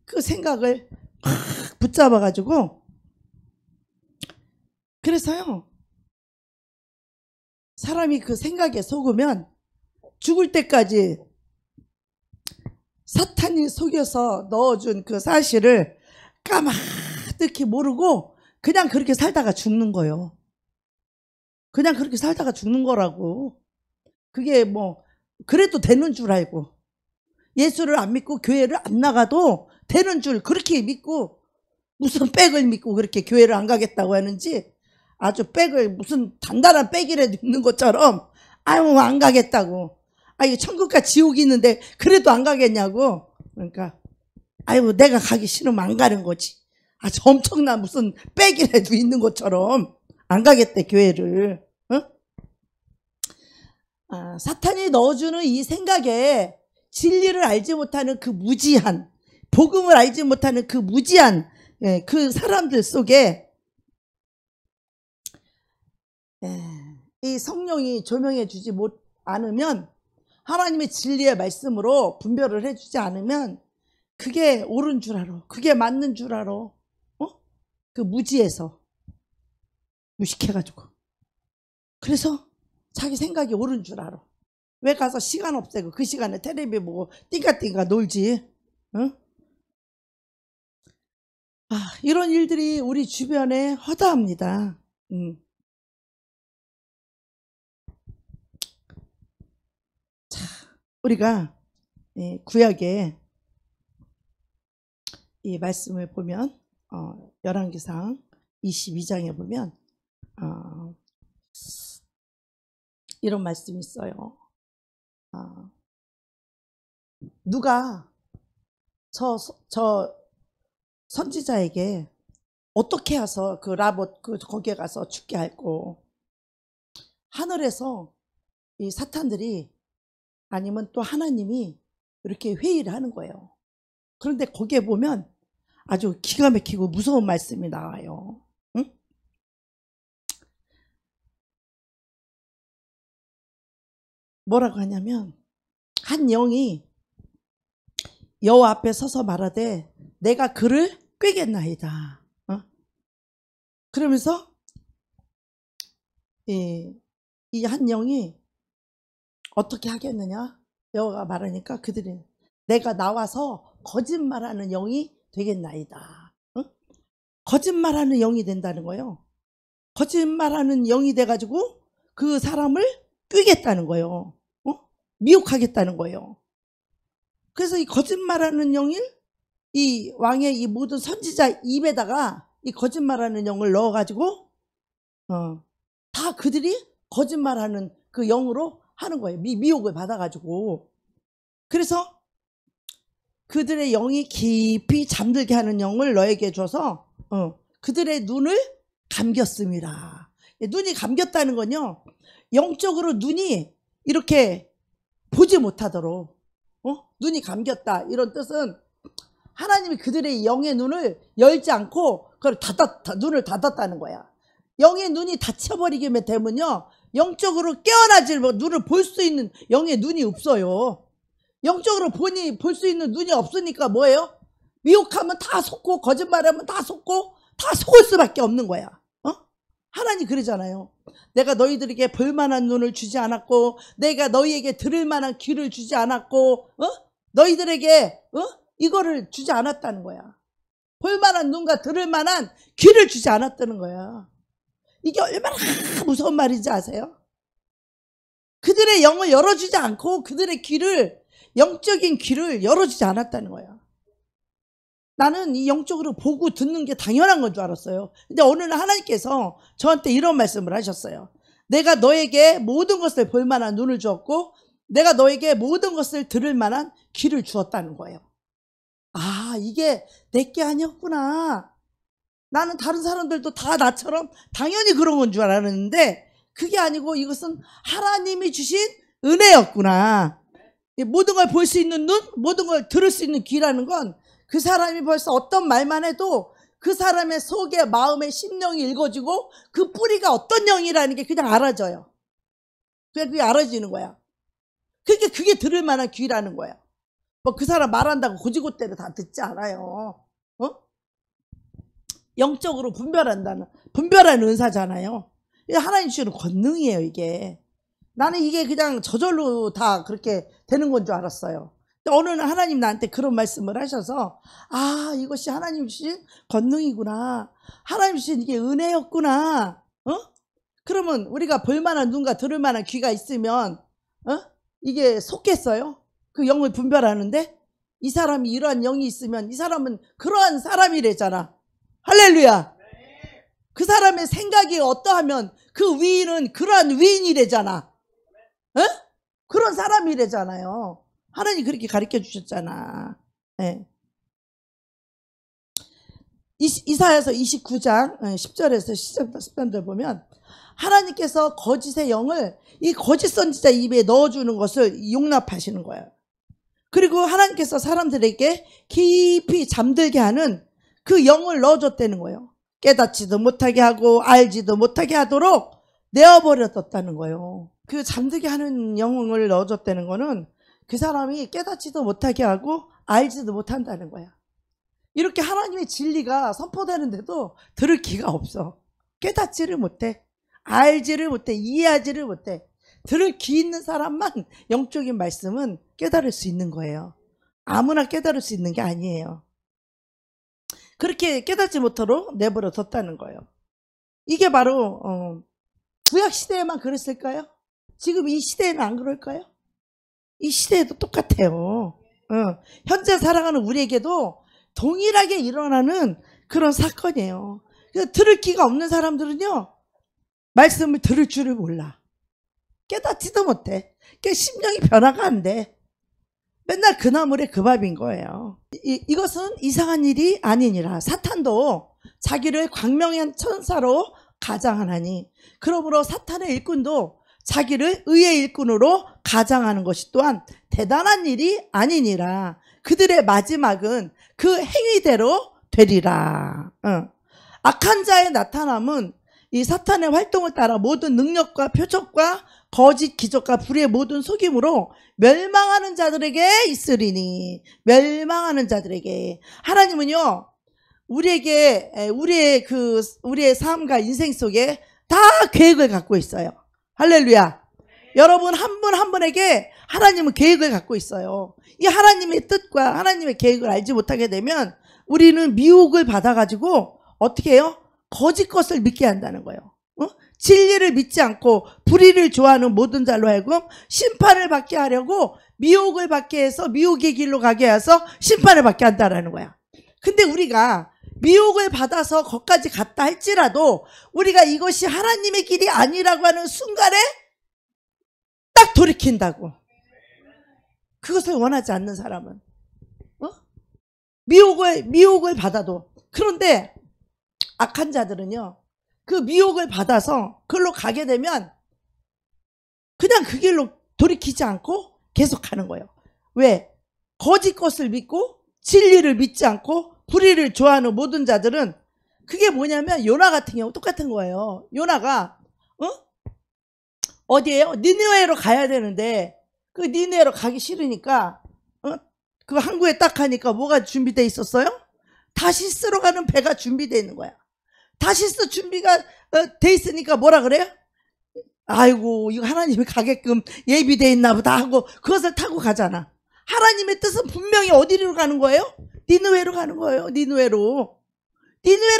Speaker 1: 그 생각을 막 붙잡아가지고. 그래서요, 사람이 그 생각에 속으면 죽을 때까지 사탄이 속여서 넣어준 그 사실을 까마득히 모르고 그냥 그렇게 살다가 죽는 거예요. 그냥 그렇게 살다가 죽는 거라고. 그게 뭐 그래도 되는 줄 알고 예수를 안 믿고 교회를 안 나가도 되는 줄 그렇게 믿고 무슨 백을 믿고 그렇게 교회를 안 가겠다고 하는지 아주 백을 무슨 단단한 백이라도 있는 것처럼 아유 안 가겠다고. 이거 천국과 지옥이 있는데 그래도 안 가겠냐고. 그러니까 아유 내가 가기 싫으면 안 가는 거지. 아주 엄청난 무슨 백이라도 있는 것처럼 안 가겠대 교회를. 사탄이 넣어주는 이 생각에 진리를 알지 못하는 그 무지한, 복음을 알지 못하는 그 무지한 그 사람들 속에 이 성령이 조명해 주지 않으면, 하나님의 진리의 말씀으로 분별을 해주지 않으면 그게 옳은 줄 알아. 그게 맞는 줄 알아. 그 무지에서 무식해가지고. 그래서 자기 생각이 옳은 줄 알아. 왜 가서 시간 없애고 그 시간에 텔레비 보고 띵가띵가 놀지. 응? 이런 일들이 우리 주변에 허다합니다. 자, 우리가 구약에 이 말씀을 보면 열왕기상 22장에 보면 이런 말씀이 있어요. 누가 저 선지자에게 어떻게 해서 그 라봇 거기에 가서 죽게 할고, 하늘에서 이 사탄들이 아니면 또 하나님이 이렇게 회의를 하는 거예요. 그런데 거기에 보면 아주 기가 막히고 무서운 말씀이 나와요. 응? 뭐라고 하냐면, 한 영이 여호와 앞에 서서 말하되 내가 그를 꾀겠나이다. 그러면서 이 한 영이 어떻게 하겠느냐? 여호와가 말하니까 그들이 내가 나와서 거짓말하는 영이 되겠나이다. 응? 거짓말하는 영이 된다는 거예요. 거짓말하는 영이 돼가지고 그 사람을 꿰겠다는 거예요. 미혹하겠다는 거예요. 그래서 이 거짓말하는 영인 이 왕의 이 모든 선지자 입에다가 이 거짓말하는 영을 넣어가지고 다 그들이 거짓말하는 그 영으로 하는 거예요. 미혹을 받아가지고. 그래서 그들의 영이 깊이 잠들게 하는 영을 너에게 줘서 그들의 눈을 감겼습니다. 눈이 감겼다는 건요, 영적으로 눈이 이렇게 보지 못하도록 눈이 감겼다, 이런 뜻은 하나님이 그들의 영의 눈을 열지 않고 그걸 눈을 닫았다는 거야. 영의 눈이 닫혀버리기만 되면요, 영적으로 깨어나질 눈을 볼 수 있는 영의 눈이 없어요. 영적으로 볼 수 있는 눈이 없으니까 뭐예요? 미혹하면 다 속고 거짓말하면 다 속고 다 속을 수밖에 없는 거야. 하나님 그러잖아요. 내가 너희들에게 볼만한 눈을 주지 않았고 내가 너희에게 들을 만한 귀를 주지 않았고 너희들에게 이거를 주지 않았다는 거야. 볼만한 눈과 들을 만한 귀를 주지 않았다는 거야. 이게 얼마나 무서운 말인지 아세요? 그들의 영을 열어주지 않고 그들의 귀를, 영적인 귀를 열어주지 않았다는 거야. 나는 이 영적으로 보고 듣는 게 당연한 건 줄 알았어요. 근데 어느 날 하나님께서 저한테 이런 말씀을 하셨어요. 내가 너에게 모든 것을 볼 만한 눈을 주었고 내가 너에게 모든 것을 들을 만한 귀를 주었다는 거예요. 아, 이게 내게 아니었구나. 나는 다른 사람들도 다 나처럼 당연히 그런 건 줄 알았는데 그게 아니고 이것은 하나님이 주신 은혜였구나. 모든 걸 볼 수 있는 눈, 모든 걸 들을 수 있는 귀라는 건 그 사람이 벌써 어떤 말만 해도 그 사람의 속에, 마음의 심령이 읽어지고 그 뿌리가 어떤 영이라는 게 그냥 알아져요. 그냥 그게 알아지는 거야. 그게 들을 만한 귀라는 거야. 뭐 그 사람 말한다고 고지고대로 다 듣지 않아요. 영적으로 분별하는 은사잖아요. 하나님 주시는 권능이에요, 이게. 나는 이게 그냥 저절로 다 그렇게 되는 건 줄 알았어요. 어느 날 하나님 나한테 그런 말씀을 하셔서 아, 이것이 하나님 주신 권능이구나. 하나님 주신 이게 은혜였구나. 그러면 우리가 볼만한 눈과 들을 만한 귀가 있으면 이게 속겠어요? 그 영을 분별하는데 이 사람이 이러한 영이 있으면 이 사람은 그러한 사람이래잖아. 할렐루야. 그 사람의 생각이 어떠하면 그 위인은 그러한 위인이래잖아. 그런 사람이래잖아요. 하나님 그렇게 가르쳐 주셨잖아. 네. 이사야서 29장 10절에서 13절 보면 하나님께서 거짓의 영을 이 거짓 선지자 입에 넣어주는 것을 용납하시는 거예요. 그리고 하나님께서 사람들에게 깊이 잠들게 하는 그 영을 넣어줬다는 거예요. 깨닫지도 못하게 하고 알지도 못하게 하도록 내어버렸다는 거예요. 그 잠들게 하는 영을 넣어줬다는 거는 그 사람이 깨닫지도 못하게 하고 알지도 못한다는 거야. 이렇게 하나님의 진리가 선포되는데도 들을 기가 없어. 깨닫지를 못해. 알지를 못해. 이해하지를 못해. 들을 귀 있는 사람만 영적인 말씀은 깨달을 수 있는 거예요. 아무나 깨달을 수 있는 게 아니에요. 그렇게 깨닫지 못하도록 내버려 뒀다는 거예요. 이게 바로 구약 시대에만 그랬을까요? 지금 이 시대에는 안 그럴까요? 이 시대에도 똑같아요. 현재 살아가는 우리에게도 동일하게 일어나는 그런 사건이에요. 그래서 들을 귀가 없는 사람들은요, 말씀을 들을 줄을 몰라. 깨닫지도 못해. 심령이 변화가 안 돼. 맨날 그 나물에 그 밥인 거예요. 이것은 이상한 일이 아니니라. 사탄도 자기를 광명한 천사로 가장하나니, 그러므로 사탄의 일꾼도 자기를 의의 일꾼으로 가장하는 것이 또한 대단한 일이 아니니라. 그들의 마지막은 그 행위대로 되리라. 악한 자의 나타남은 이 사탄의 활동을 따라 모든 능력과 표적과 거짓 기적과 불의 모든 속임으로 멸망하는 자들에게 있으리니. 멸망하는 자들에게. 하나님은요, 우리에게 우리의 삶과 인생 속에 다 계획을 갖고 있어요. 할렐루야. 여러분 한 분 한 분에게 하나님은 계획을 갖고 있어요. 이 하나님의 뜻과 하나님의 계획을 알지 못하게 되면 우리는 미혹을 받아가지고 어떻게 해요? 거짓 것을 믿게 한다는 거예요. 진리를 믿지 않고 불의를 좋아하는 모든 자로 하여금 심판을 받게 하려고 미혹을 받게 해서 미혹의 길로 가게 해서 심판을 받게 한다는 거야. 근데 우리가 미혹을 받아서 거기까지 갔다 할지라도 우리가 이것이 하나님의 길이 아니라고 하는 순간에 딱 돌이킨다고. 그것을 원하지 않는 사람은 미혹을 받아도. 그런데 악한 자들은요, 그 미혹을 받아서 그걸로 가게 되면 그냥 그 길로 돌이키지 않고 계속 가는 거예요. 왜? 거짓 것을 믿고 진리를 믿지 않고 불의를 좋아하는 모든 자들은, 그게 뭐냐면 요나 같은 경우 똑같은 거예요. 요나가 어디에요? 니느웨로 가야 되는데 그 니느웨로 가기 싫으니까 그 항구에 딱 가니까 뭐가 준비되어 있었어요? 다시스로 가는 배가 준비되어 있는 거야. 다시스 준비가 돼 있으니까 뭐라 그래요? 아이고, 이거 하나님이 가게끔 예비되어 있나 보다 하고 그것을 타고 가잖아. 하나님의 뜻은 분명히 어디로 가는 거예요? 니느웨로 가는 거예요. 니느웨로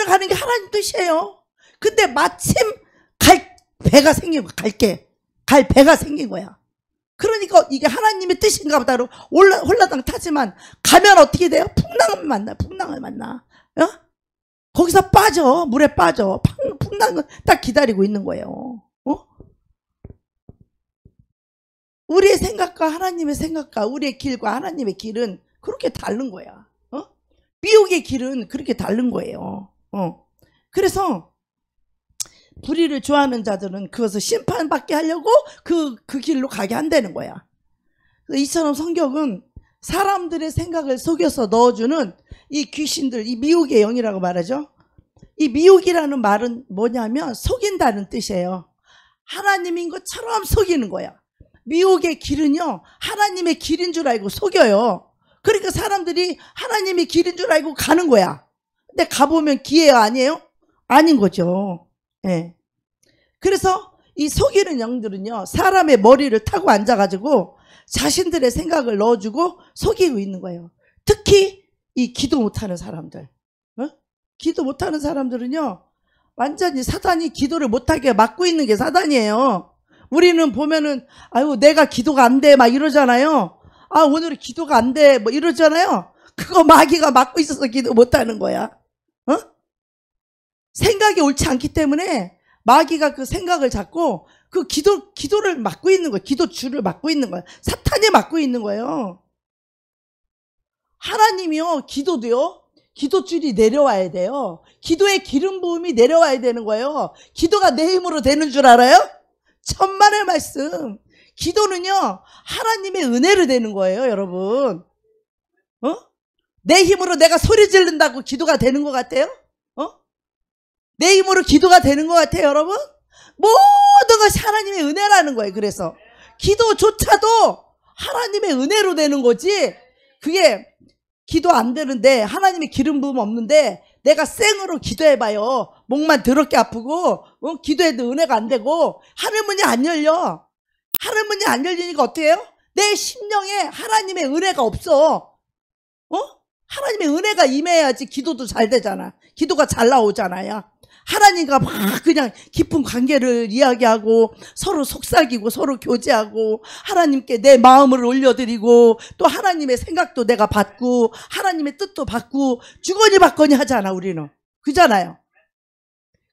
Speaker 1: 가는 게 하나님 뜻이에요. 근데 마침 갈 배가 생긴 거야. 갈 배가 생긴 거야. 그러니까 이게 하나님의 뜻인가 보다로 홀라당 타지만 가면 어떻게 돼요? 풍랑을 만나. 거기서 빠져. 물에 빠져. 풍랑을 딱 기다리고 있는 거예요. 우리의 생각과 하나님의 생각과 우리의 길과 하나님의 길은 그렇게 다른 거야. 미혹의 길은 그렇게 다른 거예요. 그래서 불의를 좋아하는 자들은 그것을 심판받게 하려고 그 길로 가게 한다는 거야. 이처럼 성경은 사람들의 생각을 속여서 넣어주는 이 귀신들, 이 미혹의 영이라고 말하죠. 이 미혹이라는 말은 뭐냐면 속인다는 뜻이에요. 하나님인 것처럼 속이는 거야. 미혹의 길은요, 하나님의 길인 줄 알고 속여요. 그러니까 사람들이 하나님의 길인 줄 알고 가는 거야. 근데 가보면 기회가 아니에요? 아닌 거죠. 예. 그래서 이 속이는 영들은요, 사람의 머리를 타고 앉아가지고 자신들의 생각을 넣어주고 속이고 있는 거예요. 특히 이 기도 못하는 사람들. 기도 못하는 사람들은요, 완전히 사단이 기도를 못하게 막고 있는 게 사단이에요. 우리는 보면은 아유, 내가 기도가 안 돼 막 이러잖아요. 아, 오늘은 기도가 안 돼 뭐 이러잖아요. 그거 마귀가 막고 있어서 기도 못하는 거야. 생각이 옳지 않기 때문에 마귀가 그 생각을 잡고 그 기도를 막고 있는 거예요. 기도 줄을 막고 있는 거예요. 사탄이 막고 있는 거예요. 하나님이요, 기도도요, 기도줄이 내려와야 돼요. 기도의 기름 부음이 내려와야 되는 거예요. 기도가 내 힘으로 되는 줄 알아요? 천만의 말씀. 기도는요, 하나님의 은혜로 되는 거예요, 여러분. 내 힘으로 내가 소리 지른다고 기도가 되는 것 같아요? 내 힘으로 기도가 되는 것 같아요, 여러분? 모든 것이 하나님의 은혜라는 거예요. 그래서 기도조차도 하나님의 은혜로 되는 거지, 그게 기도 안 되는데 하나님의 기름 부음 없는데 내가 생으로 기도해봐요. 목만 더럽게 아프고 기도해도 은혜가 안 되고 하늘문이 안 열려. 하늘문이 안 열리니까 어떻게 해요? 내 심령에 하나님의 은혜가 없어. 하나님의 은혜가 임해야지 기도도 잘 되잖아. 기도가 잘 나오잖아요. 하나님과 막 그냥 깊은 관계를 이야기하고 서로 속삭이고 서로 교제하고 하나님께 내 마음을 올려드리고 또 하나님의 생각도 내가 받고 하나님의 뜻도 받고 주거니 받거니 하잖아. 우리는 그잖아요.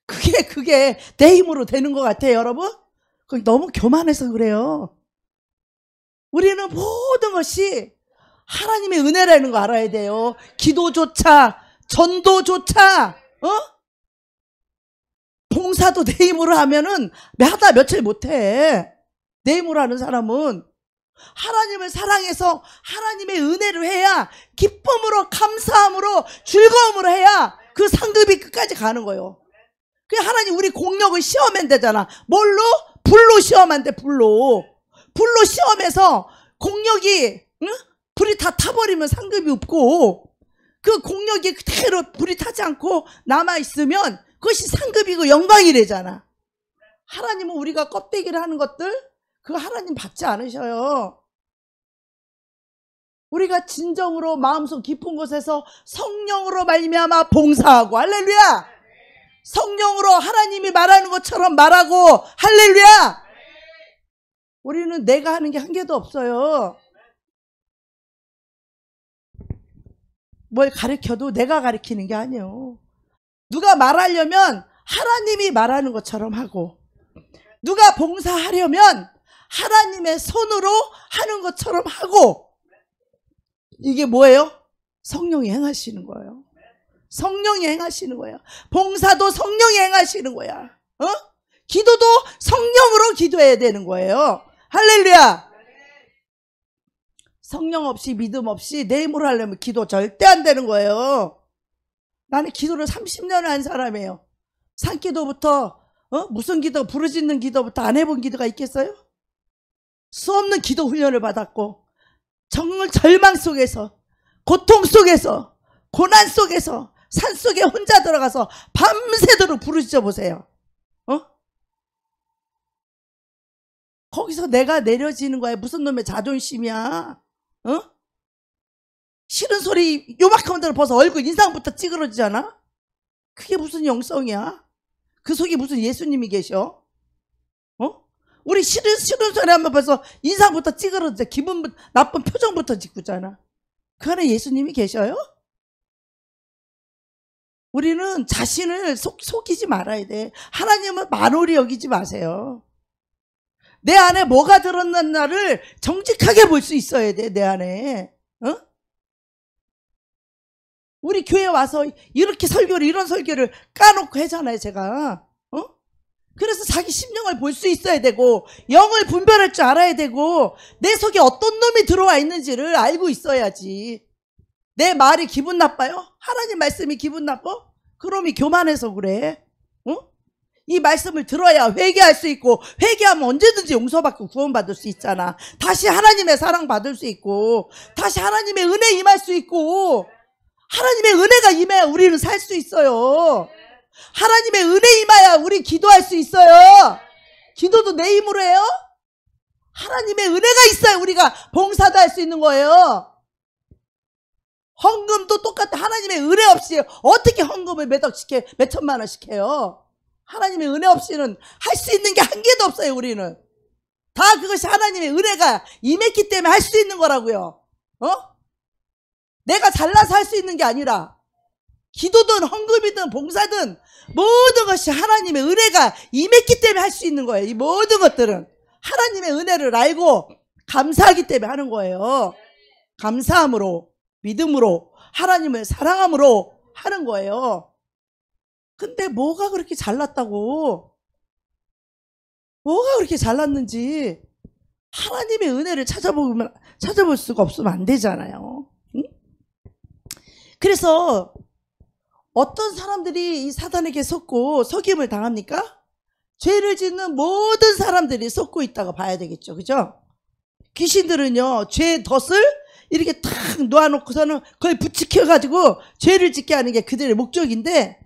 Speaker 1: 그게 내 힘으로 되는 것 같아요, 여러분. 너무 교만해서 그래요. 우리는 모든 것이 하나님의 은혜라는 거 알아야 돼요. 기도조차, 전도조차, 봉사도 내 힘으로 하면은 하다 며칠 못해. 내 힘으로 하는 사람은 하나님을 사랑해서 하나님의 은혜를 해야, 기쁨으로, 감사함으로, 즐거움으로 해야 그 상급이 끝까지 가는 거예요. 그 하나님 우리 공력을 시험하면 되잖아. 뭘로? 불로 시험한대. 불로 시험해서 공력이 불이 다 타버리면 상급이 없고, 그 공력이 그대로 불이 타지 않고 남아있으면 그것이 상급이고 영광이래잖아. 하나님은 우리가 껍데기를 하는 것들, 그거 하나님 받지 않으셔요. 우리가 진정으로 마음속 깊은 곳에서 성령으로 말미암아 봉사하고, 할렐루야! 성령으로 하나님이 말하는 것처럼 말하고, 할렐루야! 우리는 내가 하는 게 한 개도 없어요. 뭘 가르쳐도 내가 가르치는 게 아니에요. 누가 말하려면 하나님이 말하는 것처럼 하고, 누가 봉사하려면 하나님의 손으로 하는 것처럼 하고, 이게 뭐예요? 성령이 행하시는 거예요. 성령이 행하시는 거예요. 봉사도 성령이 행하시는 거야. 기도도 성령으로 기도해야 되는 거예요. 할렐루야! 성령 없이 믿음 없이 내 힘으로 하려면 기도 절대 안 되는 거예요. 나는 기도를 30년을 한 사람이에요. 산기도부터 무슨 기도, 부르짖는 기도부터 안 해본 기도가 있겠어요? 수없는 기도 훈련을 받았고, 정말 절망 속에서, 고통 속에서, 고난 속에서, 산속에 혼자 들어가서 밤새도록 부르짖어 보세요. 거기서 내가 내려지는 거야. 무슨 놈의 자존심이야. 싫은 소리 요만큼 들어 벌써 얼굴 인상부터 찌그러지잖아. 그게 무슨 영성이야? 그 속에 무슨 예수님이 계셔? 우리 싫은 소리 하면 벌써 인상부터 찌그러져. 기분 나쁜 표정부터 짓고잖아. 그 안에 예수님이 계셔요? 우리는 자신을 속이지 말아야 돼. 하나님은 만홀히 여기지 마세요. 내 안에 뭐가 들었는가를 정직하게 볼 수 있어야 돼. 내 안에. 우리 교회 와서 이렇게 설교를, 이런 설교를 까놓고 하잖아요, 제가. 그래서 자기 심령을 볼 수 있어야 되고, 영을 분별할 줄 알아야 되고, 내 속에 어떤 놈이 들어와 있는지를 알고 있어야지. 내 말이 기분 나빠요? 하나님 말씀이 기분 나빠? 그놈이 교만해서 그래. 이 말씀을 들어야 회개할 수 있고, 회개하면 언제든지 용서받고 구원받을 수 있잖아. 다시 하나님의 사랑 받을 수 있고, 다시 하나님의 은혜 임할 수 있고, 하나님의 은혜가 임해야 우리는 살 수 있어요. 하나님의 은혜 임해야 우리 기도할 수 있어요. 기도도 내 힘으로 해요? 하나님의 은혜가 있어야 우리가 봉사도 할 수 있는 거예요. 헌금도 똑같아. 하나님의 은혜 없이 어떻게 헌금을 몇 천만 원씩 해요? 하나님의 은혜 없이는 할 수 있는 게 한 개도 없어요. 우리는 다 그것이 하나님의 은혜가 임했기 때문에 할 수 있는 거라고요. 내가 잘나서 할 수 있는 게 아니라, 기도든 헌금이든 봉사든 모든 것이 하나님의 은혜가 임했기 때문에 할 수 있는 거예요. 이 모든 것들은 하나님의 은혜를 알고 감사하기 때문에 하는 거예요. 감사함으로, 믿음으로, 하나님을 사랑함으로 하는 거예요. 근데 뭐가 그렇게 잘났다고, 뭐가 그렇게 잘났는지 하나님의 은혜를 찾아볼 수가 없으면 안 되잖아요. 응? 그래서 어떤 사람들이 이 사단에게 속임을 당합니까? 죄를 짓는 모든 사람들이 속고 있다고 봐야 되겠죠. 그죠? 귀신들은요, 죄의 덫을 이렇게 탁 놓아놓고서는 그걸 부추겨가지고 죄를 짓게 하는 게 그들의 목적인데,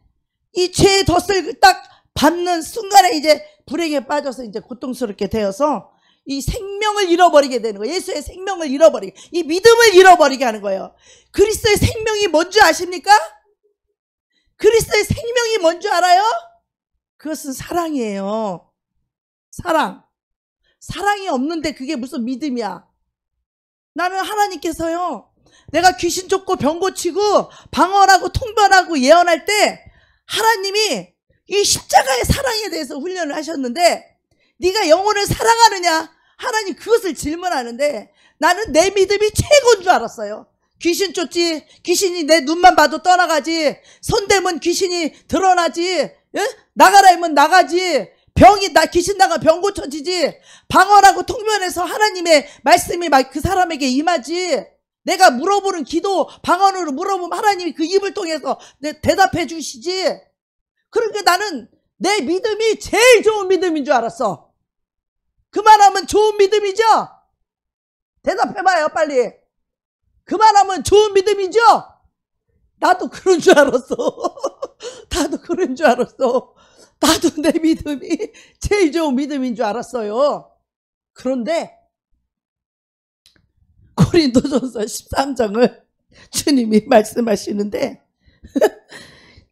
Speaker 1: 이 죄의 덫을 딱 받는 순간에 이제 불행에 빠져서 이제 고통스럽게 되어서 이 생명을 잃어버리게 되는 거예요. 예수의 생명을 잃어버리게, 이 믿음을 잃어버리게 하는 거예요. 그리스도의 생명이 뭔지 아십니까? 그리스도의 생명이 뭔지 알아요? 그것은 사랑이에요. 사랑. 사랑이 없는데 그게 무슨 믿음이야. 나는 하나님께서요, 내가 귀신 쫓고 병 고치고 방언하고 통변하고 예언할 때 하나님이 이 십자가의 사랑에 대해서 훈련을 하셨는데, 네가 영혼을 사랑하느냐? 하나님 그것을 질문하는데, 나는 내 믿음이 최고인 줄 알았어요. 귀신 쫓지, 귀신이 내 눈만 봐도 떠나가지, 손대면 귀신이 드러나지, 예? 나가라 하면 나가지, 귀신 나가 병 고쳐지지, 방언하고 통변해서 하나님의 말씀이 막 그 사람에게 임하지, 내가 물어보는 기도 방언으로 물어보면 하나님이 그 입을 통해서 대답해 주시지. 그러니까 나는 내 믿음이 제일 좋은 믿음인 줄 알았어. 그만하면 좋은 믿음이죠? 대답해봐요 빨리. 그만하면 좋은 믿음이죠? 나도 그런 줄 알았어. 나도 그런 줄 알았어. 나도 내 믿음이 제일 좋은 믿음인 줄 알았어요. 그런데 고린도전서 13장을 주님이 말씀하시는데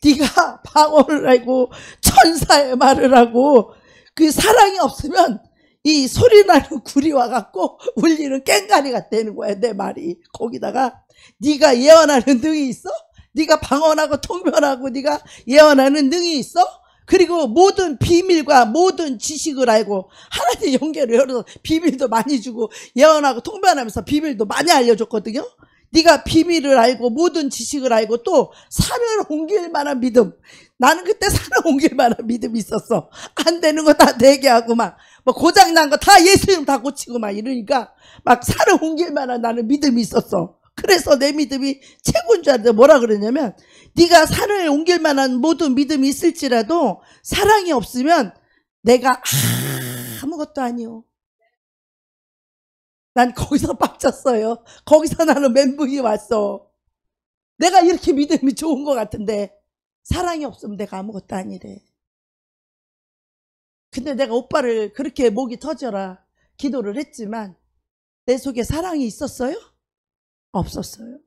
Speaker 1: 네가 방언을 하고 천사의 말을 하고 그 사랑이 없으면 이 소리나는 구리와 같고 울리는 꽹과리가 되는 거야. 내 말이. 거기다가 네가 예언하는 능이 있어? 네가 방언하고 통변하고 네가 예언하는 능이 있어? 그리고 모든 비밀과 모든 지식을 알고 하나님 연결을 열어서 비밀도 많이 주고 예언하고 통변하면서 비밀도 많이 알려줬거든요. 네가 비밀을 알고 모든 지식을 알고 또 산을 옮길 만한 믿음. 나는 그때 산을 옮길 만한 믿음이 있었어. 안 되는 거 다 되게 하고 막 뭐 고장난 거 다 예수 이름 다 고치고 막 이러니까 막 산을 옮길 만한 나는 믿음이 있었어. 그래서 내 믿음이 최고인 줄 알았는데 뭐라 그러냐면 네가 산을 옮길 만한 모든 믿음이 있을지라도 사랑이 없으면 내가 아무것도 아니요. 난 거기서 빡쳤어요. 거기서 나는 멘붕이 왔어. 내가 이렇게 믿음이 좋은 것 같은데 사랑이 없으면 내가 아무것도 아니래. 근데 내가 오빠를 그렇게 목이 터져라 기도를 했지만 내 속에 사랑이 있었어요? 없었어요.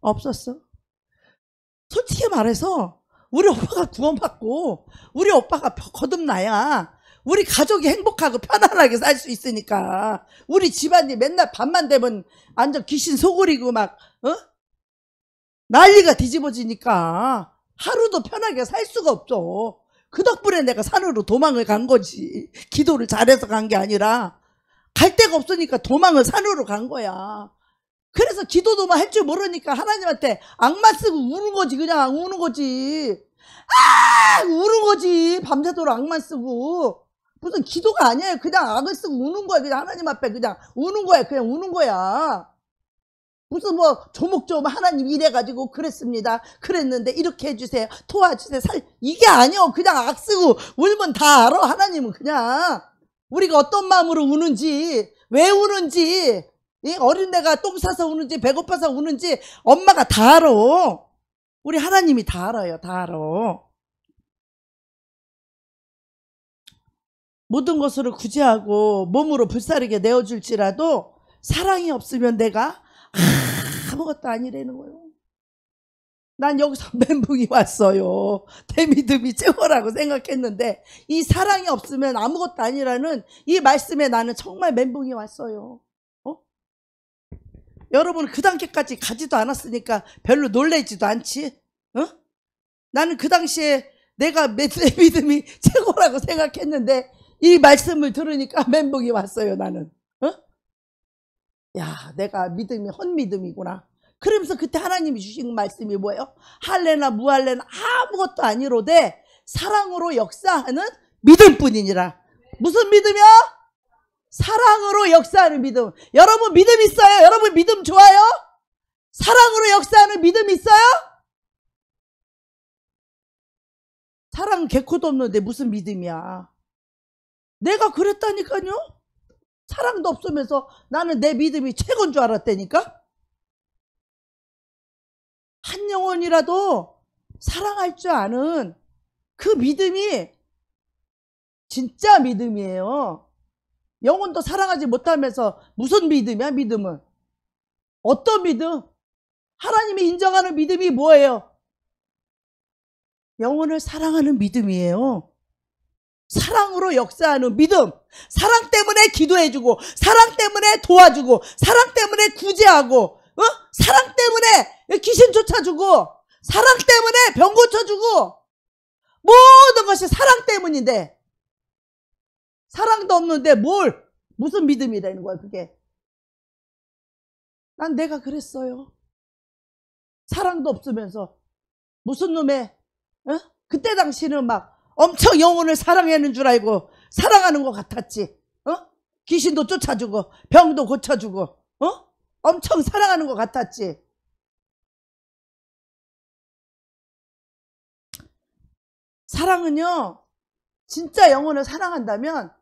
Speaker 1: 없었어. 솔직히 말해서 우리 오빠가 구원받고 우리 오빠가 거듭나야 우리 가족이 행복하고 편안하게 살 수 있으니까. 우리 집안이 맨날 밤만 되면 완전 귀신 소굴이고 막 난리가 뒤집어지니까 하루도 편하게 살 수가 없어. 그 덕분에 내가 산으로 도망을 간 거지. 기도를 잘해서 간 게 아니라 갈 데가 없으니까 도망을 산으로 간 거야. 그래서 기도도 막 할 줄 모르니까 하나님한테 악만 쓰고 우는 거지. 그냥 우는 거지. 우는 거지. 밤새도록 악만 쓰고. 무슨 기도가 아니에요. 그냥 악을 쓰고 우는 거야. 그냥 하나님 앞에 그냥 우는 거야. 그냥 우는 거야. 무슨 뭐 조목조목 하나님 이래가지고 그랬습니다. 그랬는데 이렇게 해주세요. 도와주세요. 이게 아니요. 그냥 악 쓰고 울면 다 알아. 하나님은 그냥 우리가 어떤 마음으로 우는지 왜 우는지 어린애가 똥 싸서 우는지 배고파서 우는지 엄마가 다 알아. 우리 하나님이 다 알아요. 다 알아. 모든 것으로 구제하고 몸으로 불사르게 내어줄지라도 사랑이 없으면 내가 아무것도 아니라는 거예요. 난 여기서 멘붕이 왔어요. 내 믿음이 최고라고 생각했는데 이 사랑이 없으면 아무것도 아니라는 이 말씀에 나는 정말 멘붕이 왔어요. 여러분 그 단계까지 가지도 않았으니까 별로 놀라지도 않지. 나는 그 당시에 내가 내 믿음이 최고라고 생각했는데 이 말씀을 들으니까 멘붕이 왔어요. 나는 야, 내가 믿음이 헛믿음이구나. 그러면서 그때 하나님이 주신 말씀이 뭐예요? 할래나 무할래나 아무것도 아니로되 사랑으로 역사하는 믿음뿐이니라. 무슨 믿음이요? 사랑으로 역사하는 믿음. 여러분 믿음 있어요? 여러분 믿음 좋아요? 사랑으로 역사하는 믿음 있어요? 사랑은 개코도 없는데 무슨 믿음이야. 내가 그랬다니까요. 사랑도 없으면서 나는 내 믿음이 최고인 줄 알았다니까. 한 영혼이라도 사랑할 줄 아는 그 믿음이 진짜 믿음이에요. 영혼도 사랑하지 못하면서 무슨 믿음이야? 믿음은 어떤 믿음? 하나님이 인정하는 믿음이 뭐예요? 영혼을 사랑하는 믿음이에요. 사랑으로 역사하는 믿음. 사랑 때문에 기도해주고 사랑 때문에 도와주고 사랑 때문에 구제하고 사랑 때문에 귀신 쫓아주고 사랑 때문에 병 고쳐주고 모든 것이 사랑 때문인데 사랑도 없는데 무슨 믿음이라는 거야 그게. 난 내가 그랬어요. 사랑도 없으면서 무슨 놈의 그때 당시는 막 엄청 영혼을 사랑하는 줄 알고 사랑하는 것 같았지. 귀신도 쫓아주고 병도 고쳐주고 엄청 사랑하는 것 같았지. 사랑은요 진짜 영혼을 사랑한다면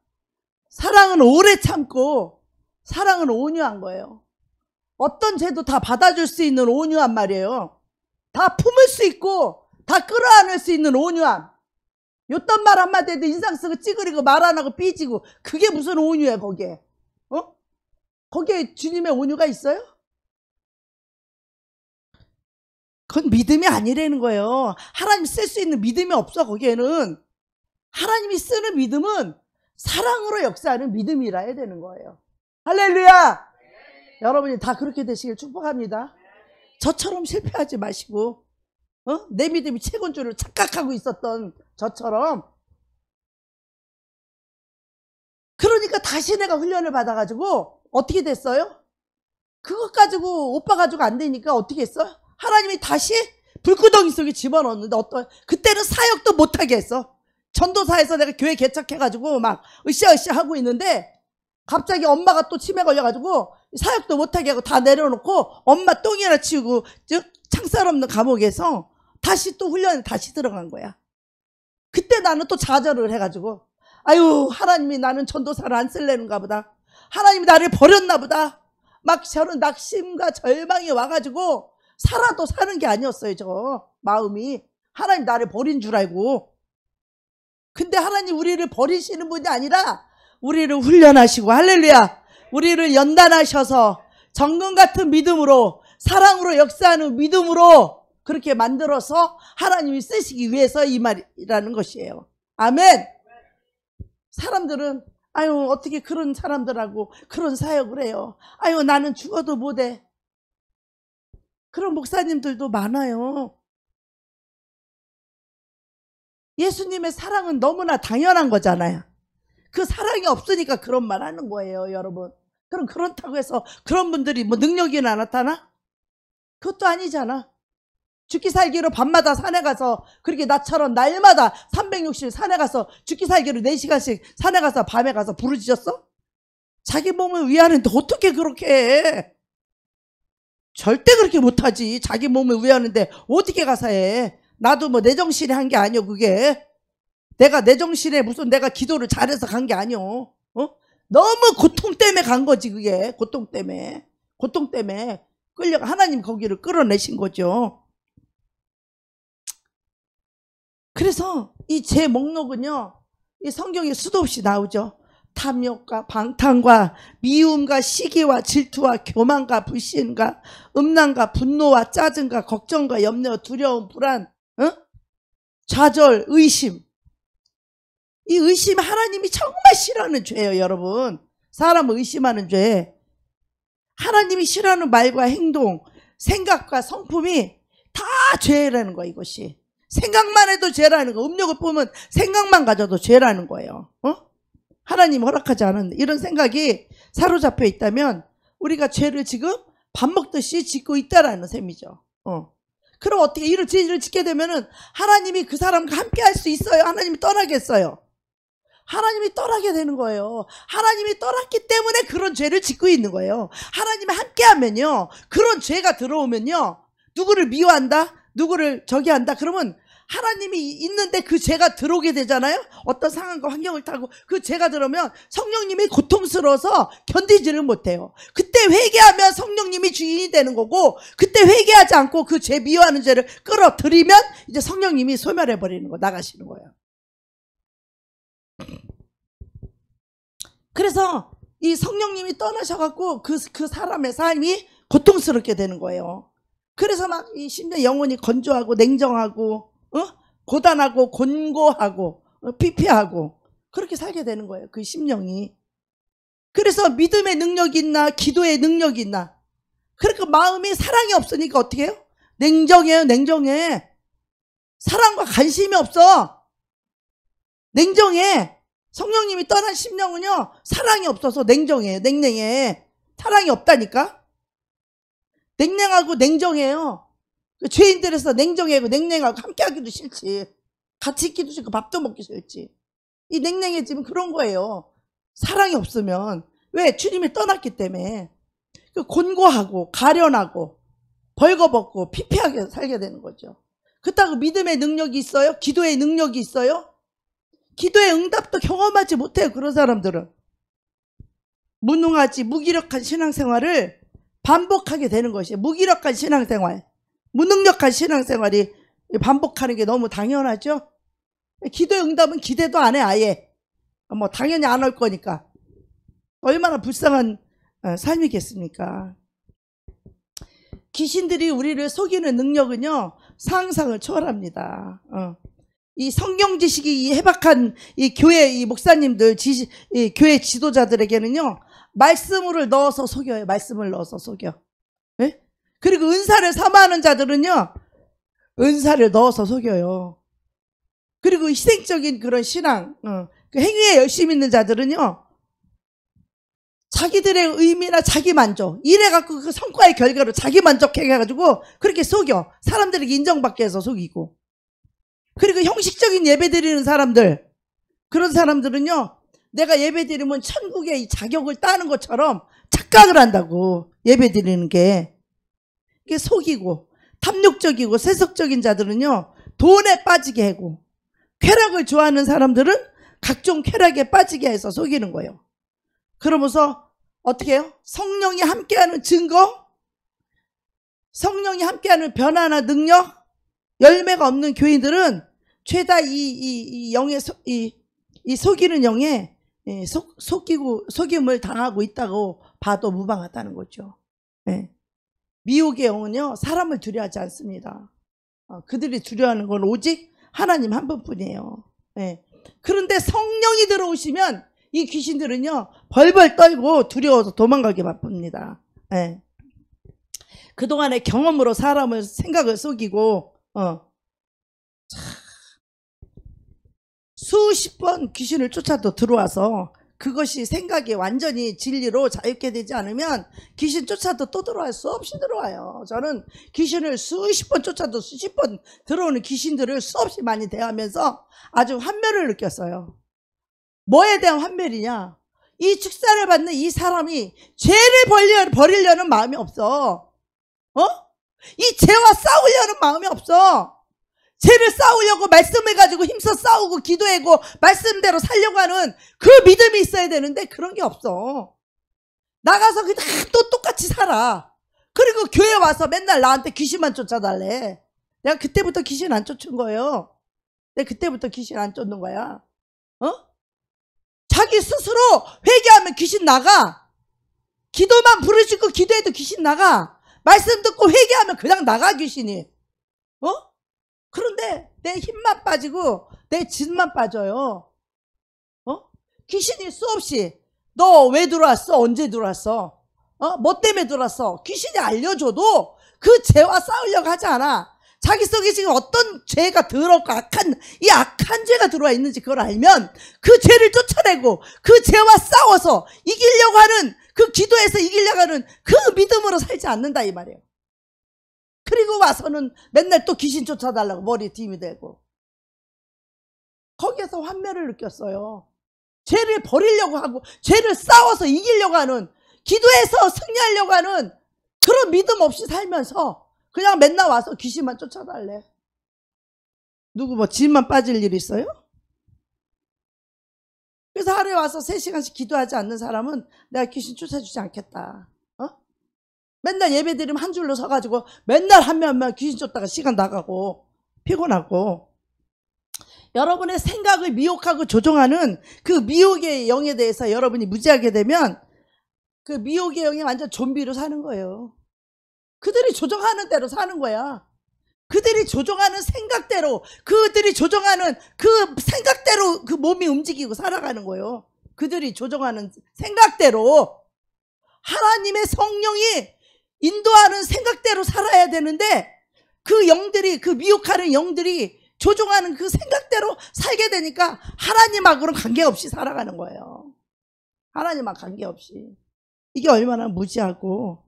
Speaker 1: 사랑은 오래 참고 사랑은 온유한 거예요. 어떤 죄도 다 받아줄 수 있는 온유한 말이에요. 다 품을 수 있고 다 끌어안을 수 있는 온유함. 요딴 말 한마디에도 인상 쓰고 찌그리고 말 안 하고 삐지고, 그게 무슨 온유야 거기에? 거기에 주님의 온유가 있어요? 그건 믿음이 아니라는 거예요. 하나님 쓸 수 있는 믿음이 없어 거기에는. 하나님이 쓰는 믿음은 사랑으로 역사하는 믿음이라 해야 되는 거예요. 할렐루야! 여러분이 다 그렇게 되시길 축복합니다. 저처럼 실패하지 마시고, 내 믿음이 최고인 줄을 착각하고 있었던 저처럼. 그러니까 다시 내가 훈련을 받아가지고 어떻게 됐어요? 그것 가지고 오빠 가지고 안 되니까 어떻게 했어? 하나님이 다시 불구덩이 속에 집어넣었는데 그때는 사역도 못하게 했어. 전도사에서 내가 교회 개척해가지고 막 으쌰으쌰 하고 있는데 갑자기 엄마가 또 치매 걸려가지고 사역도 못하게 하고 다 내려놓고 엄마 똥이나 치우고 창살 없는 감옥에서 다시 또 훈련에 다시 들어간 거야. 그때 나는 또 좌절을 해가지고, 아유, 하나님이 나는 전도사를 안 쓸래는가 보다. 하나님이 나를 버렸나 보다. 막 저런 낙심과 절망이 와가지고 살아도 사는 게 아니었어요. 저 마음이 하나님 나를 버린 줄 알고. 근데 하나님 우리를 버리시는 분이 아니라 우리를 훈련하시고, 할렐루야, 우리를 연단하셔서 정금 같은 믿음으로, 사랑으로 역사하는 믿음으로 그렇게 만들어서 하나님이 쓰시기 위해서 이 말이라는 것이에요. 아멘. 사람들은 아유, 어떻게 그런 사람들하고 그런 사역을 해요. 아유, 나는 죽어도 못해. 그런 목사님들도 많아요. 예수님의 사랑은 너무나 당연한 거잖아요. 그 사랑이 없으니까 그런 말 하는 거예요, 여러분. 그럼 그렇다고 해서 그런 분들이 뭐 능력이나 나타나? 그것도 아니잖아. 죽기 살기로 밤마다 산에 가서, 그렇게 나처럼 날마다 360일 산에 가서 죽기 살기로 4시간씩 산에 가서 밤에 가서 부르짖었어? 자기 몸을 위하는데 어떻게 그렇게 해? 절대 그렇게 못하지. 자기 몸을 위하는데 어떻게 가서 해? 나도 뭐 내 정신에 한 게 아니오. 그게 내가 내 정신에 무슨 내가 기도를 잘해서 간 게 아니오. 너무 고통 때문에 간 거지. 그게 고통 때문에 끌려가 하나님 거기를 끌어내신 거죠. 그래서 이 제 목록은요, 이 성경에 수도 없이 나오죠. 탐욕과 방탕과 미움과 시기와 질투와 교만과 불신과 음란과 분노와 짜증과 걱정과 염려, 두려움, 불안, 좌절, 의심. 이 의심 하나님이 정말 싫어하는 죄예요, 여러분. 사람을 의심하는 죄. 하나님이 싫어하는 말과 행동, 생각과 성품이 다 죄라는 거야, 이것이. 생각만 해도 죄라는 거. 음력을 보면 생각만 가져도 죄라는 거예요. 하나님 허락하지 않은 이런 생각이 사로잡혀 있다면 우리가 죄를 지금 밥 먹듯이 짓고 있다라는 셈이죠. 그럼 어떻게 이를 죄를 짓게 되면은 하나님이 그 사람과 함께 할 수 있어요? 하나님이 떠나겠어요? 하나님이 떠나게 되는 거예요. 하나님이 떠났기 때문에 그런 죄를 짓고 있는 거예요. 하나님이 함께 하면요, 그런 죄가 들어오면요, 누구를 미워한다? 누구를 저기 한다? 그러면 하나님이 있는데 그 죄가 들어오게 되잖아요. 어떤 상황과 환경을 타고 그 죄가 들어오면 성령님이 고통스러워서 견디지를 못해요. 그때 회개하면 성령님이 주인이 되는 거고, 그때 회개하지 않고 그 죄 미워하는 죄를 끌어들이면 이제 성령님이 소멸해버리는 거, 나가시는 거예요. 그래서 이 성령님이 떠나셔갖고 그 사람의 삶이 고통스럽게 되는 거예요. 그래서 막 이 심지어 영혼이 건조하고 냉정하고, 고단하고 곤고하고 피폐하고 그렇게 살게 되는 거예요, 그 심령이. 그래서 믿음의 능력이 있나 기도의 능력이 있나, 그러니까 마음이 사랑이 없으니까 어떻게 해요? 냉정해요. 냉정해. 사랑과 관심이 없어. 냉정해. 성령님이 떠난 심령은요, 사랑이 없어서 냉정해요. 냉랭해. 사랑이 없다니까. 냉랭하고 냉정해요. 죄인들에서 냉정하고 냉랭하고 함께 하기도 싫지. 같이 있기도 싫고 밥도 먹기 싫지. 이 냉랭해지면 그런 거예요. 사랑이 없으면. 왜? 주님이 떠났기 때문에. 곤고하고 가련하고 벌거벗고 피폐하게 살게 되는 거죠. 그렇다고 믿음의 능력이 있어요? 기도의 능력이 있어요? 기도의 응답도 경험하지 못해요, 그런 사람들은. 무능하지 무기력한 신앙생활을 반복하게 되는 것이에요. 무기력한 신앙생활, 무능력한 신앙생활이 반복하는 게 너무 당연하죠. 기도의 응답은 기대도 안 해, 아예. 뭐 당연히 안 올 거니까. 얼마나 불쌍한 삶이겠습니까? 귀신들이 우리를 속이는 능력은요, 상상을 초월합니다. 이 성경 지식이 이 해박한 이 교회 이 목사님들, 이 교회 지도자들에게는요, 말씀을 넣어서 속여요. 말씀을 넣어서 속여. 네? 그리고 은사를 사모하는 자들은요, 은사를 넣어서 속여요. 그리고 희생적인 그런 신앙, 그 행위에 열심히 있는 자들은요, 자기들의 의미나 자기 만족, 이래갖고 그 성과의 결과로 자기 만족해가지고 그렇게 속여. 사람들에게 인정받게 해서 속이고. 그리고 형식적인 예배 드리는 사람들, 그런 사람들은요, 내가 예배 드리면 천국의 이 자격을 따는 것처럼 착각을 한다고. 예배 드리는 게. 이게 속이고, 탐욕적이고 세속적인 자들은요, 돈에 빠지게 하고, 쾌락을 좋아하는 사람들은 각종 쾌락에 빠지게 해서 속이는 거예요. 그러면서 어떻게 해요? 성령이 함께하는 증거, 성령이 함께하는 변화나 능력, 열매가 없는 교인들은 죄다 이 영의 이 속이는 영에 속임을 당하고 있다고 봐도 무방하다는 거죠. 네. 미혹의 영은요, 사람을 두려워하지 않습니다. 그들이 두려워하는 건 오직 하나님 한 분뿐이에요. 네. 그런데 성령이 들어오시면 이 귀신들은요, 벌벌 떨고 두려워서 도망가게 바쁩니다. 네. 그동안의 경험으로 사람을 생각을 속이고, 수십 번 귀신을 쫓아도 들어와서 그것이 생각이 완전히 진리로 자유케 되지 않으면 귀신 쫓아도 또 들어와요. 수없이 들어와요. 저는 귀신을 수십 번 쫓아도 수십 번 들어오는 귀신들을 수없이 많이 대하면서 아주 환멸을 느꼈어요. 뭐에 대한 환멸이냐? 이 축사를 받는 이 사람이 죄를 버리려는 마음이 없어. 이 죄와 싸우려는 마음이 없어. 죄를 싸우려고 말씀을 가지고 힘써 싸우고 기도하고 말씀대로 살려고 하는 그 믿음이 있어야 되는데 그런 게 없어. 나가서 그냥 또 똑같이 살아. 그리고 교회 와서 맨날 나한테 귀신만 쫓아달래. 내가 그때부터 귀신 안 쫓은 거예요. 내가 그때부터 귀신 안 쫓는 거야. 자기 스스로 회개하면 귀신 나가. 기도만 부르짖고 기도해도 귀신 나가. 말씀 듣고 회개하면 그냥 나가, 귀신이. 그런데 내 힘만 빠지고 내 진만 빠져요. 귀신이 수없이 너 왜 들어왔어? 언제 들어왔어? 뭐 때문에 들어왔어? 귀신이 알려줘도 그 죄와 싸우려고 하지 않아. 자기 속에 지금 어떤 죄가 더럽고 이 악한 죄가 들어와 있는지 그걸 알면 그 죄를 쫓아내고 그 죄와 싸워서 이기려고 하는, 그 기도에서 이기려고 하는 그 믿음으로 살지 않는다 이 말이에요. 그리고 와서는 맨날 또 귀신 쫓아달라고 머리에 힘이 되고. 거기에서 환멸을 느꼈어요. 죄를 버리려고 하고 죄를 싸워서 이기려고 하는, 기도해서 승리하려고 하는 그런 믿음 없이 살면서 그냥 맨날 와서 귀신만 쫓아달래. 누구 뭐 진만 빠질 일 있어요? 그래서 하루에 와서 3시간씩 기도하지 않는 사람은 내가 귀신 쫓아주지 않겠다. 맨날 예배 드리면 한 줄로 서가지고 맨날 한 명 귀신 쫓다가 시간 나가고 피곤하고. 여러분의 생각을 미혹하고 조종하는 그 미혹의 영에 대해서 여러분이 무지하게 되면 그 미혹의 영이 완전 좀비로 사는 거예요. 그들이 조종하는 대로 사는 거야. 그들이 조종하는 생각대로, 그들이 조종하는 그 생각대로 그 몸이 움직이고 살아가는 거예요. 그들이 조종하는 생각대로. 하나님의 성령이 인도하는 생각대로 살아야 되는데 그 영들이, 그 미혹하는 영들이 조종하는 그 생각대로 살게 되니까 하나님하고는 관계없이 살아가는 거예요. 하나님하고 관계없이. 이게 얼마나 무지하고.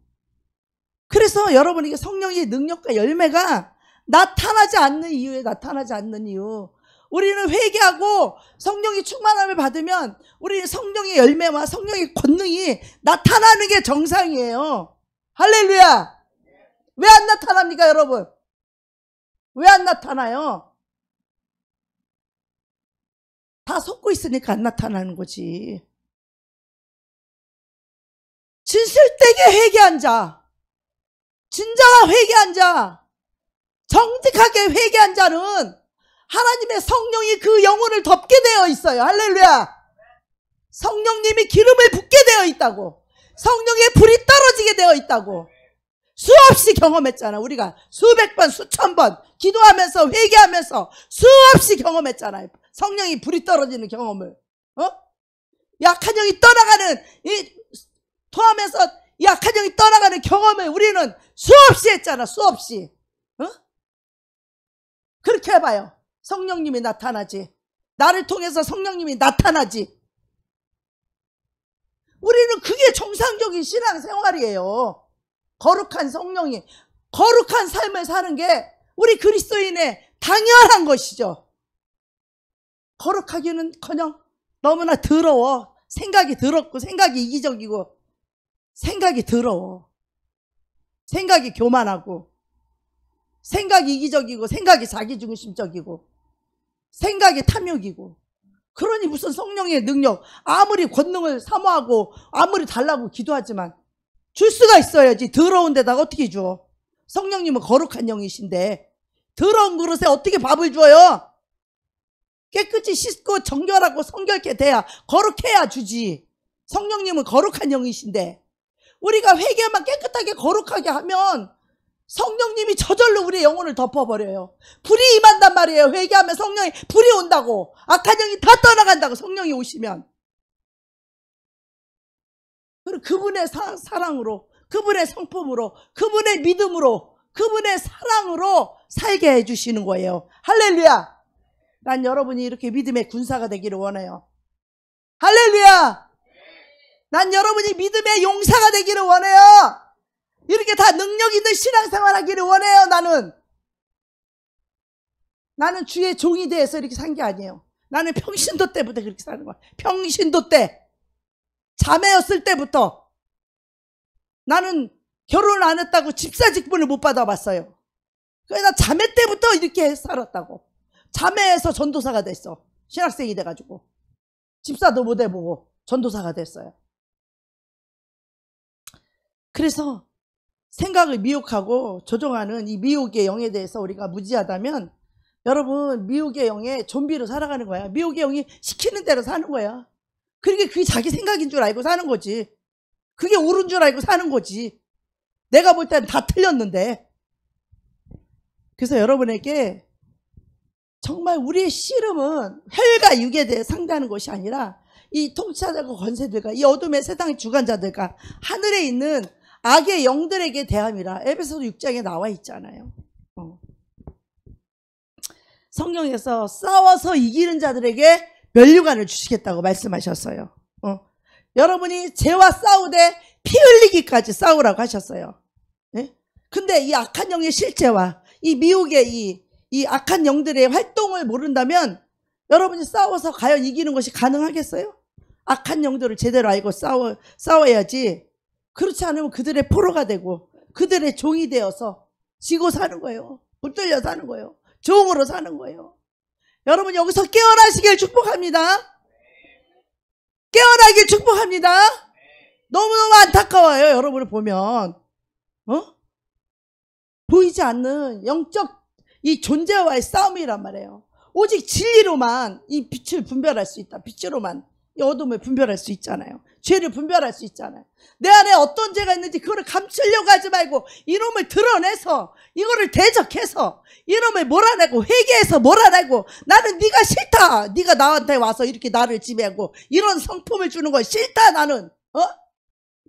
Speaker 1: 그래서 여러분에게 성령의 능력과 열매가 나타나지 않는 이유에 나타나지 않는 이유. 우리는 회개하고 성령의 충만함을 받으면 우리는 성령의 열매와 성령의 권능이 나타나는 게 정상이에요. 할렐루야. 왜 안 나타납니까, 여러분? 왜 안 나타나요? 다 속고 있으니까 안 나타나는 거지. 진실되게 회개한 자, 진정한 회개한 자, 정직하게 회개한 자는 하나님의 성령이 그 영혼을 덮게 되어 있어요. 할렐루야. 성령님이 기름을 붓게 되어 있다고. 성령의 불이 떨어지게 되어 있다고. 수없이 경험했잖아. 우리가 수백 번 수천 번 기도하면서 회개하면서 수없이 경험했잖아요. 성령이 불이 떨어지는 경험을. 약한 영이 떠나가는 토하면서 약한 영이 떠나가는 경험을 우리는 수없이 했잖아. 수없이. 그렇게 해봐요. 성령님이 나타나지. 나를 통해서 성령님이 나타나지. 우리는 그게 정상적인 신앙생활이에요. 거룩한 성령이 거룩한 삶을 사는 게 우리 그리스도인의 당연한 것이죠. 거룩하기는커녕 너무나 더러워. 생각이 더럽고 생각이 이기적이고 생각이 더러워. 생각이 교만하고 생각이 이기적이고 생각이 자기중심적이고 생각이 탐욕이고. 그러니 무슨 성령의 능력, 아무리 권능을 사모하고 아무리 달라고 기도하지만 줄 수가 있어야지. 더러운 데다가 어떻게 줘? 성령님은 거룩한 영이신데 더러운 그릇에 어떻게 밥을 줘요? 깨끗이 씻고 정결하고 성결케 돼야, 거룩해야 주지. 성령님은 거룩한 영이신데 우리가 회개만 깨끗하게 거룩하게 하면 성령님이 저절로 우리의 영혼을 덮어버려요. 불이 임한단 말이에요. 회개하면 성령이 불이 온다고. 악한 영이 다 떠나간다고. 성령이 오시면. 그리고 그분의 사랑으로, 그분의 성품으로, 그분의 믿음으로, 그분의 사랑으로 살게 해주시는 거예요. 할렐루야. 난 여러분이 이렇게 믿음의 군사가 되기를 원해요. 할렐루야. 난 여러분이 믿음의 용사가 되기를 원해요. 이렇게 다 능력 있는 신앙생활 하기를 원해요. 나는 주의 종이 돼서 이렇게 산 게 아니에요. 나는 평신도 때부터 그렇게 사는 거야. 평신도 때. 자매였을 때부터. 나는 결혼을 안 했다고 집사 직분을 못 받아봤어요. 그래서 나 자매 때부터 이렇게 살았다고. 자매에서 전도사가 됐어. 신학생이 돼가지고. 집사도 못 해보고 전도사가 됐어요. 그래서 생각을 미혹하고 조종하는 이 미혹의 영에 대해서 우리가 무지하다면 여러분, 미혹의 영에 좀비로 살아가는 거야. 미혹의 영이 시키는 대로 사는 거야. 그게 자기 생각인 줄 알고 사는 거지. 그게 옳은 줄 알고 사는 거지. 내가 볼 때는 다 틀렸는데. 그래서 여러분에게 정말 우리의 씨름은 혈과 육에 대해 상대하는 것이 아니라 이 통치자들과 권세들과 이 어둠의 세상의 주관자들과 하늘에 있는 악의 영들에게 대함이라. 에베소서 6장에 나와 있잖아요. 성경에서 싸워서 이기는 자들에게 면류관을 주시겠다고 말씀하셨어요. 여러분이 죄와 싸우되 피 흘리기까지 싸우라고 하셨어요. 네? 근데 이 악한 영의 실제와 이 미혹의 이 악한 영들의 활동을 모른다면 여러분이 싸워서 과연 이기는 것이 가능하겠어요? 악한 영들을 제대로 알고 싸워야지. 그렇지 않으면 그들의 포로가 되고 그들의 종이 되어서 지고 사는 거예요. 붙들려 사는 거예요. 종으로 사는 거예요. 여러분 여기서 깨어나시길 축복합니다. 깨어나길 축복합니다. 너무너무 안타까워요. 여러분을 보면 보이지 않는 영적 이 존재와의 싸움이란 말이에요. 오직 진리로만 이 빛을 분별할 수 있다. 빛으로만 이 어둠을 분별할 수 있잖아요. 죄를 분별할 수 있잖아요. 내 안에 어떤 죄가 있는지 그거를 감추려고 하지 말고 이놈을 드러내서 이거를 대적해서 이놈을 몰아내고 회개해서 몰아내고 나는 네가 싫다. 네가 나한테 와서 이렇게 나를 지배하고 이런 성품을 주는 거 싫다. 나는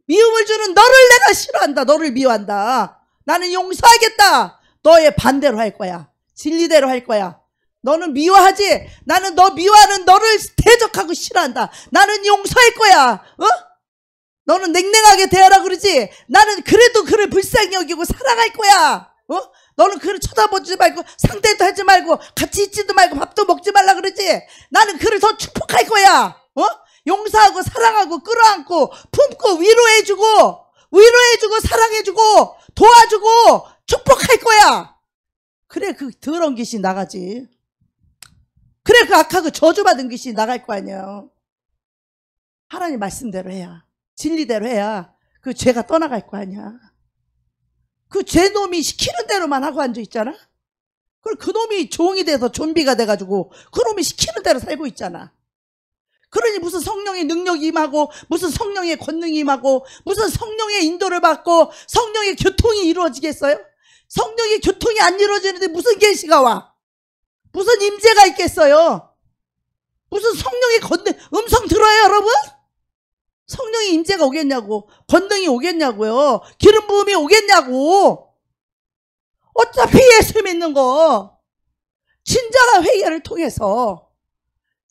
Speaker 1: 미움을 주는 너를 내가 싫어한다. 너를 미워한다. 나는 용서하겠다. 너의 반대로 할 거야. 진리대로 할 거야. 너는 미워하지. 나는 너 미워하는 너를 대적하고 싫어한다. 나는 용서할 거야. 너는 냉랭하게 대하라 그러지. 나는 그래도 그를 불쌍히 여기고 사랑할 거야. 너는 그를 쳐다보지 말고 상대도 하지 말고 같이 있지도 말고 밥도 먹지 말라 그러지. 나는 그를 더 축복할 거야. 용서하고 사랑하고 끌어안고 품고 위로해주고 사랑해주고 도와주고 축복할 거야. 그래 그 더러운 귀신 나가지. 그래 그 악하고 저주받은 귀신이 나갈 거 아니에요. 하나님 말씀대로 해야, 진리대로 해야 그 죄가 떠나갈 거 아니야. 그 죄놈이 시키는 대로만 하고 앉아 있잖아. 그럼 그놈이 종이 돼서 좀비가 돼가지고 그놈이 시키는 대로 살고 있잖아. 그러니 무슨 성령의 능력이 임하고 무슨 성령의 권능이 임하고 무슨 성령의 인도를 받고 성령의 교통이 이루어지겠어요? 성령의 교통이 안 이루어지는데 무슨 계시가 와? 무슨 임재가 있겠어요? 무슨 성령의 권능, 음성 들어요 여러분? 성령의 임재가 오겠냐고, 권능이 오겠냐고요, 기름 부음이 오겠냐고. 어차피 예수 믿는 거 진정한 회개를 통해서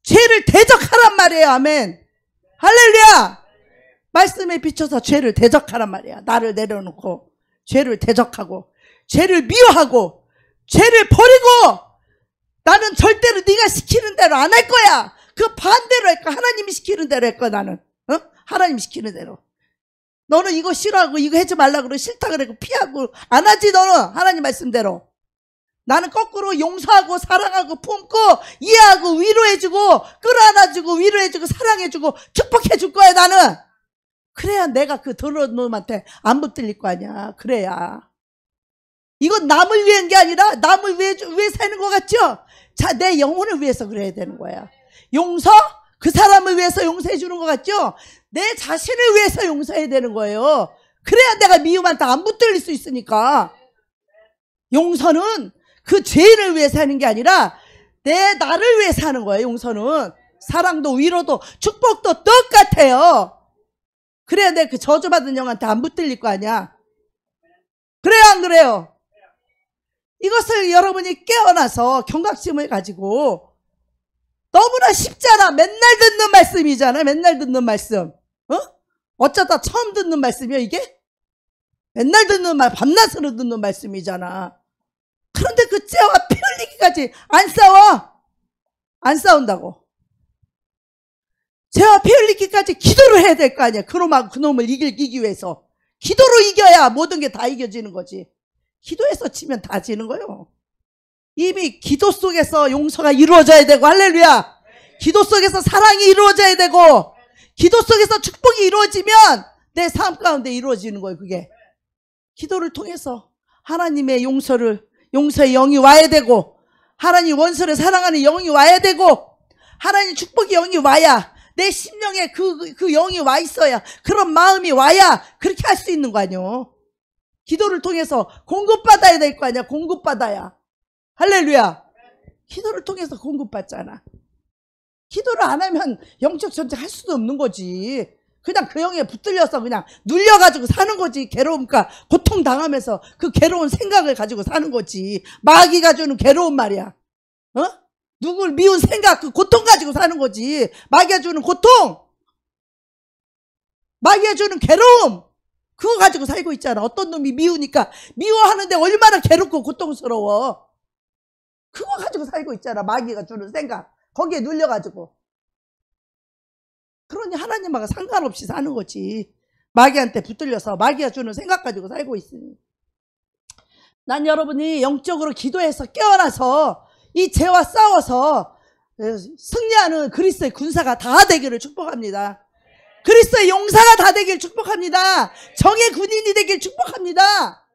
Speaker 1: 죄를 대적하란 말이에요. 아멘. 할렐루야. 말씀에 비춰서 죄를 대적하란 말이야. 나를 내려놓고 죄를 대적하고 죄를 미워하고 죄를 버리고 나는 절대로 네가 시키는 대로 안 할 거야. 그 반대로 할 거야. 하나님이 시키는 대로 할 거야. 나는 하나님이 시키는 대로. 너는 이거 싫어하고 이거 하지 말라고 그러고 싫다 그러고 피하고 안 하지. 너는 하나님 말씀대로. 나는 거꾸로 용서하고 사랑하고 품고 이해하고 위로해주고 끌어안아주고 위로해주고 사랑해주고 축복해줄 거야. 나는. 그래야 내가 그 더러운 놈한테 안 붙들릴 거 아니야. 그래야. 이건 남을 위한 게 아니라 남을 위해 사는 것 같죠? 자, 내 영혼을 위해서 그래야 되는 거야. 용서? 그 사람을 위해서 용서해 주는 것 같죠? 내 자신을 위해서 용서해야 되는 거예요. 그래야 내가 미움한테 안 붙들릴 수 있으니까. 용서는 그 죄인을 위해서 하는 게 아니라 나를 위해서 하는 거예요. 용서는. 사랑도 위로도 축복도 똑같아요. 그래야 내 그 저주받은 영한테 안 붙들릴 거 아니야. 그래요 안 그래요? 이것을 여러분이 깨어나서 경각심을 가지고, 너무나 쉽잖아. 맨날 듣는 말씀이잖아. 맨날 듣는 말씀. 어쩌다 처음 듣는 말씀이야 이게? 맨날 듣는 말, 밤낮으로 듣는 말씀이잖아. 그런데 그 째와 피 흘리기까지 안 싸워. 안 싸운다고. 죄와 피 흘리기까지 기도를 해야 될 거 아니야. 그놈을 이기기 위해서. 기도로 이겨야 모든 게 다 이겨지는 거지. 기도에서 치면 다 지는 거예요. 이미 기도 속에서 용서가 이루어져야 되고, 할렐루야. 기도 속에서 사랑이 이루어져야 되고, 기도 속에서 축복이 이루어지면 내 삶 가운데 이루어지는 거예요. 그게 기도를 통해서 하나님의 용서의 영이 와야 되고, 하나님 원수를 사랑하는 영이 와야 되고, 하나님 축복의 영이 와야, 내 심령에 그 영이 와 있어야, 그런 마음이 와야 그렇게 할 수 있는 거 아니요. 기도를 통해서 공급받아야 될 거 아니야. 공급받아야. 할렐루야. 기도를 통해서 공급받잖아. 기도를 안 하면 영적 전쟁 할 수도 없는 거지. 그냥 그 영에 붙들려서 그냥 눌려가지고 사는 거지. 괴로움과 고통당하면서 그 괴로운 생각을 가지고 사는 거지. 마귀가 주는 괴로운 말이야. 누굴 미운 생각, 그 고통 가지고 사는 거지. 마귀가 주는 고통, 마귀가 주는 괴로움, 그거 가지고 살고 있잖아. 어떤 놈이 미우니까 미워하는데 얼마나 괴롭고 고통스러워. 그거 가지고 살고 있잖아. 마귀가 주는 생각, 거기에 눌려가지고. 그러니 하나님하고 상관없이 사는 거지. 마귀한테 붙들려서 마귀가 주는 생각 가지고 살고 있으니. 난 여러분이 영적으로 기도해서 깨어나서 이 죄와 싸워서 승리하는 그리스도의 군사가 다 되기를 축복합니다. 그리스도의 용사가 다 되길 축복합니다. 정의 군인이 되길 축복합니다.